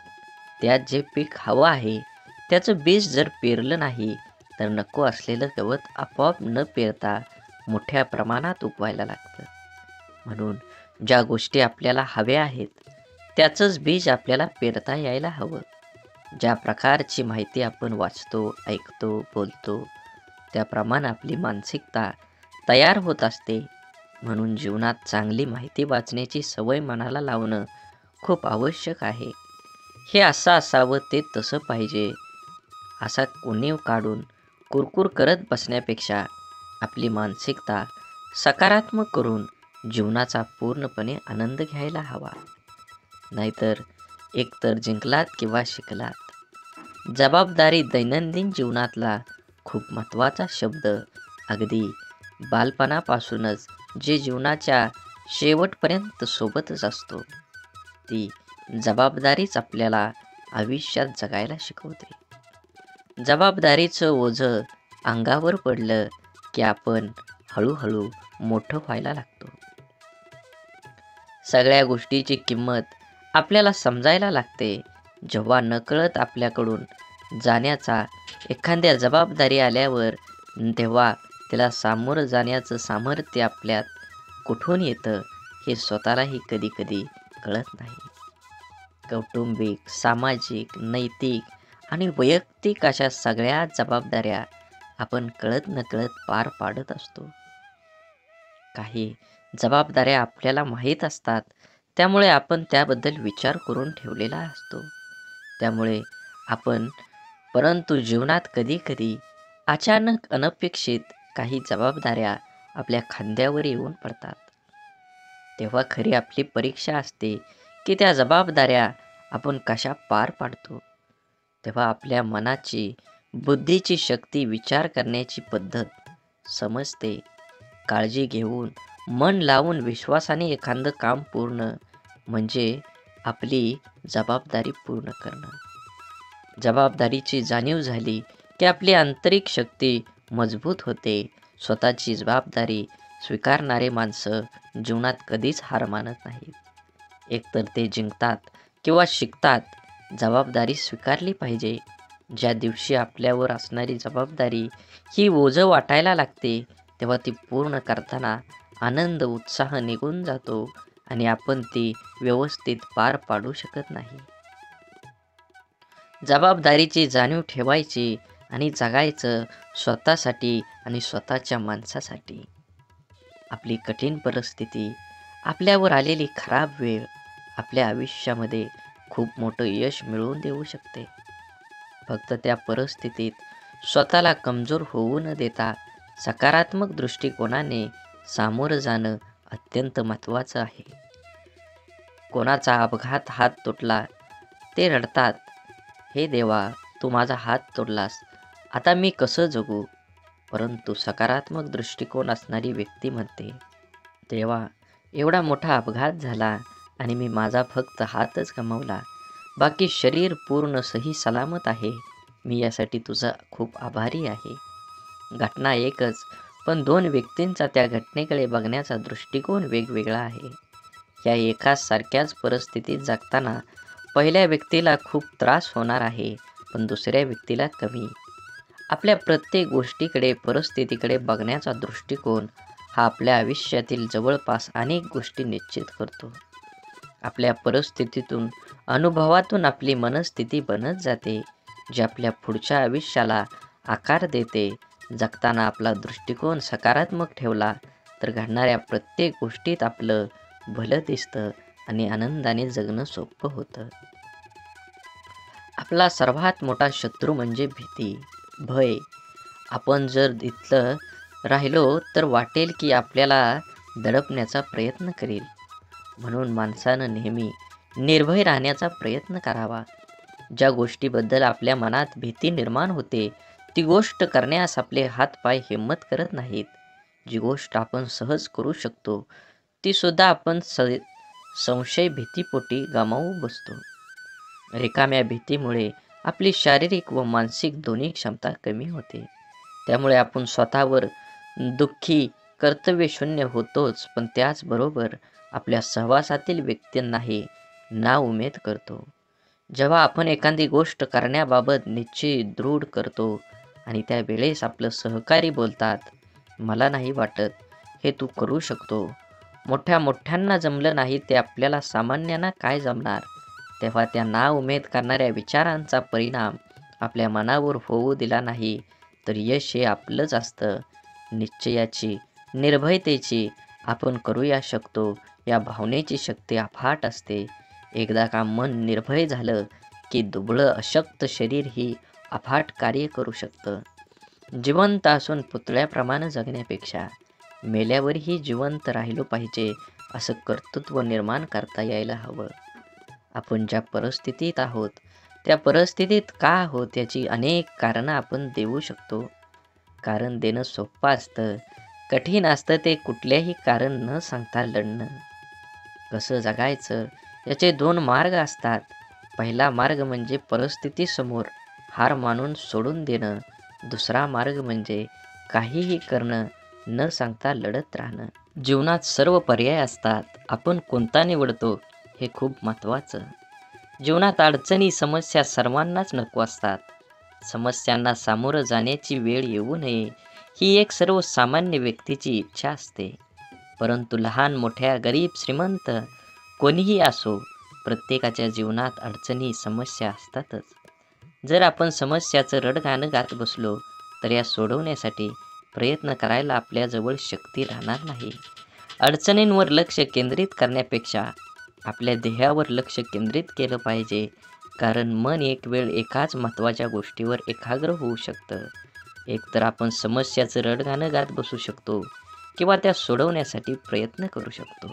त्यात जे पीक हवं आहे त्याचं बीज जर पेरलं नाही तर नको असलेलं गवत आपोआप न पेरता मोठ्या प्रमाणात उगवायला लागतं. म्हणून ज्या गोष्टी आपल्याला हव्या आहेत त्याचंच बीज आपल्याला पेरता यायला हवं. ज्या प्रकारची माहिती आपण वाचतो, ऐकतो, बोलतो त्याप्रमाणे आपली मानसिकता तयार होत असते. म्हणून जीवनात चांगली माहिती वाचण्याची सवय मनाला लावणं खूप आवश्यक आहे. हे असं असावं, ते तसं पाहिजे असा उणीव काढून कुरकुर करत बसण्यापेक्षा आपली मानसिकता सकारात्मक करून जीवनाचा पूर्णपणे आनंद घ्यायला हवा. नाहीतर एकतर जिंकलात किंवा शिकलात. जबाबदारी दैनंदिन जीवनातला खूप महत्त्वाचा शब्द. अगदी बालपणापासूनच जे जीवनाच्या शेवटपर्यंत सोबतच असतो, ती जबाबदारीच आपल्याला आयुष्यात जगायला शिकवते. जबाबदारीचं ओझं अंगावर पडलं की आपण हळूहळू मोठं व्हायला लागतो. सगळ्या गोष्टीची किंमत आपल्याला समजायला लागते. जेव्हा नकळत आपल्याकडून जाण्याचा एखाद्या जबाबदारी आल्यावर तेव्हा त्याला सामोरं जाण्याचं सामर्थ्य आपल्यात कुठून येतं हे स्वतःलाही कधी-कधी कळत नाही. कौटुंबिक, सामाजिक, नैतिक आणि वैयक्तिक अशा सगळ्या जबाबदाऱ्या आपण कळत-नकळत पार पाडत असतो. काही जबाबदाऱ्या आपल्याला माहीत असतात, त्यामुळे आपण त्याबद्दल विचार करून ठेवलेला असतो. त्यामुळे आपण परंतु जीवनात कधी-कधी अचानक अनपेक्षित काही जबाबदाऱ्या आपल्या खांद्यावर येऊन पडतात. तेव्हा खरी आपली परीक्षा असते, की त्या जबाबदाऱ्या आपण कशा पार पाडतो. तेव्हा आपल्या मनाची, बुद्धीची शक्ती, विचार करण्याची पद्धत समजते. काळजी घेऊन, मन लावून विश्वासाने एखादं काम पूर्ण म्हणजे आपली जबाबदारी पूर्ण करणं. जबाबदारीची जाणीव झाली, की आपली आंतरिक शक्ती मजबूत होते. स्वतःची जबाबदारी स्वीकारणारे माणसं जीवनात कधीच हार मानत नाहीत. एकतर ते जिंकतात किंवा शिकतात. जबाबदारी स्वीकारली पाहिजे. ज्या दिवशी आपल्यावर असणारी जबाबदारी ही ओझं वाटायला लागते, तेव्हा ती पूर्ण करताना आनंद, उत्साह निघून जातो आणि आपण ती व्यवस्थित पार पाडू शकत नाही. जबाबदारीची जाणीव ठेवायची आणि जगायचं स्वतःसाठी आणि स्वतःच्या माणसासाठी. आपली कठीण परिस्थिती, आपल्यावर आलेली खराब वेळ आपल्या आयुष्यामध्ये खूप मोठं यश मिळवून देऊ शकते. फक्त त्या परिस्थितीत स्वतःला कमजोर होऊ न देता सकारात्मक दृष्टिकोनाने सामोरं जाणं अत्यंत महत्त्वाचं आहे. कोणाचा अपघात हात तुटला, ते रडतात, "हे देवा, तू माझा हात तोडलास, आता मी कसं जगू?" परंतु सकारात्मक दृष्टिकोन असणारी व्यक्ती म्हणते, "देवा, एवढा मोठा अपघात झाला आणि मी माझा फक्त हातच गमावला. बाकी शरीर पूर्ण सही सलामत आहे. मी यासाठी तुझा खूप आभारी आहे." घटना एकच, पण दोन व्यक्तींचा त्या घटनेकडे बघण्याचा दृष्टिकोन वेगवेगळा आहे. या एकाच सारख्याच परिस्थितीत जगताना पहिल्या व्यक्तीला खूप त्रास होणार आहे, पण दुसऱ्या व्यक्तीला कमी. आपल्या प्रत्येक गोष्टीकडे, परिस्थितीकडे बघण्याचा दृष्टिकोन हा आपल्या आयुष्यातील जवळपास अनेक गोष्टी निश्चित करतो. आपल्या परिस्थितीतून, अनुभवातून आपली मनस्थिती बनत जाते, जी आपल्या पुढच्या आयुष्याला आकार देते. जगताना आपला दृष्टिकोन सकारात्मक ठेवला तर घडणाऱ्या प्रत्येक गोष्टीत आपलं भलं दिसतं आणि आनंदाने जगणं सोपं होतं. आपला सर्वात मोठा शत्रू म्हणजे भीती, भय. आपण जर इथलं राहिलो तर वाटेल की आपल्याला दडपण्याचा प्रयत्न करेल. म्हणून माणसानं नेहमी निर्भय राहण्याचा प्रयत्न करावा. ज्या गोष्टीबद्दल आपल्या मनात भीती निर्माण होते, ती गोष्ट करण्यास आपले हातपाय हिम्मत करत नाहीत. जी गोष्ट आपण सहज करू शकतो, ती सुद्धा आपण संशय भीतीपोटी गमावू बसतो. रिकाम्या भीतीमुळे आपली शारीरिक व मानसिक दोन्ही क्षमता कमी होते. त्यामुळे आपण स्वतःवर दुःखी, कर्तव्यशून्य होतोच, पण त्याचबरोबर आपल्या सहवासातील व्यक्तींनाही नाउमेद करतो. जेव्हा आपण एखादी गोष्ट करण्याबाबत निश्चय दृढ करतो आणि त्यावेळेस आपलं सहकारी बोलतात, "मला नाही वाटत, हे तू करू शकतो." मोठ्यांना जमलं नाही ते आपल्याला सामान्यांना काय जमणार? तेव्हा त्या नाउमेद करणाऱ्या विचारांचा परिणाम आपल्या मनावर होऊ दिला नाही तर यश हे आपलंच असतं. निश्चयाची, निर्भयतेची, आपण करूया शकतो या भावनेची शक्ती अफाट असते. एकदा का मन निर्भय झालं की दुबळं अशक्त शरीर ही अफाट कार्य करू शकतं. जिवंत असून पुतळ्याप्रमाणे जगण्यापेक्षा मेल्यावरही जिवंत राहिलो पाहिजे असं कर्तृत्व निर्माण करता यायला हवं. आपण ज्या परिस्थितीत आहोत, त्या परिस्थितीत का आहोत याची अनेक कारणं आपण देऊ शकतो. कारण देणं सोपं असतं, कठीण असतं ते कुठल्याही कारण न सांगता लढणं. कसं जगायचं याचे दोन मार्ग असतात. पहिला मार्ग म्हणजे परिस्थितीसमोर हार मानून सोडून देणं. दुसरा मार्ग म्हणजे काहीही करणं, न सांगता लढत राहणं. जीवनात सर्व पर्याय असतात. आपण कोणता निवडतो हे खूप महत्त्वाचं. जीवनात अडचणी समस्या सर्वांनाच नको असतात. समस्यांना सामोरं जाण्याची वेळ येऊ नये ही एक सर्वसामान्य व्यक्तीची इच्छा असते. परंतु लहान मोठ्या गरीब श्रीमंत कोणीही असो, प्रत्येकाच्या जीवनात अडचणी समस्या असतातच. जर आपण समस्याचं रडगाणं गात बसलो तर या सोडवण्यासाठी प्रयत्न करायला आपल्याजवळ शक्ती राहणार नाही. अडचणींवर लक्ष केंद्रित करण्यापेक्षा आपल्या ध्येयावर लक्ष केंद्रित केलं पाहिजे, कारण मन एक वेळ एकाच महत्त्वाच्या गोष्टीवर एकाग्र होऊ शकतं. एकतर आपण समस्याचं रडगाणं गात बसू शकतो किंवा त्या सोडवण्यासाठी प्रयत्न करू शकतो.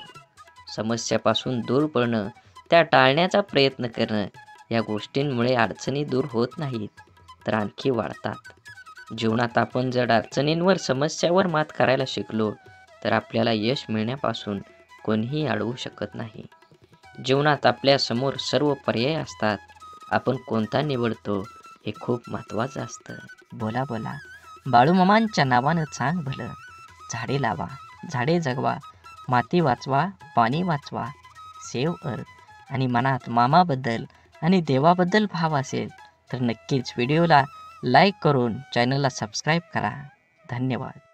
समस्यापासून दूर पळणं, त्या टाळण्याचा प्रयत्न करणं या गोष्टींमुळे अडचणी दूर होत नाहीत, तर आणखी वाढतात. जीवनात आपण जर अडचणींवर समस्यावर मात करायला शिकलो तर आपल्याला यश मिळण्यापासून कोणीही अडवू शकत नाही. जीवनात आपल्यासमोर सर्व पर्याय असतात. आपण कोणता निवडतो हे खूप महत्त्वाचं असतं. बोला बोला बाळूमामांच्या नावानं चांग भलं. झाडे लावा, झाडे जगवा, माती वाचवा, पाणी वाचवा. सेव आणि मनात मामाबद्दल आणि देवाबद्दल भाव असेल तर नक्कीच व्हिडिओला लाईक करून चॅनलला सबस्क्राईब करा. धन्यवाद.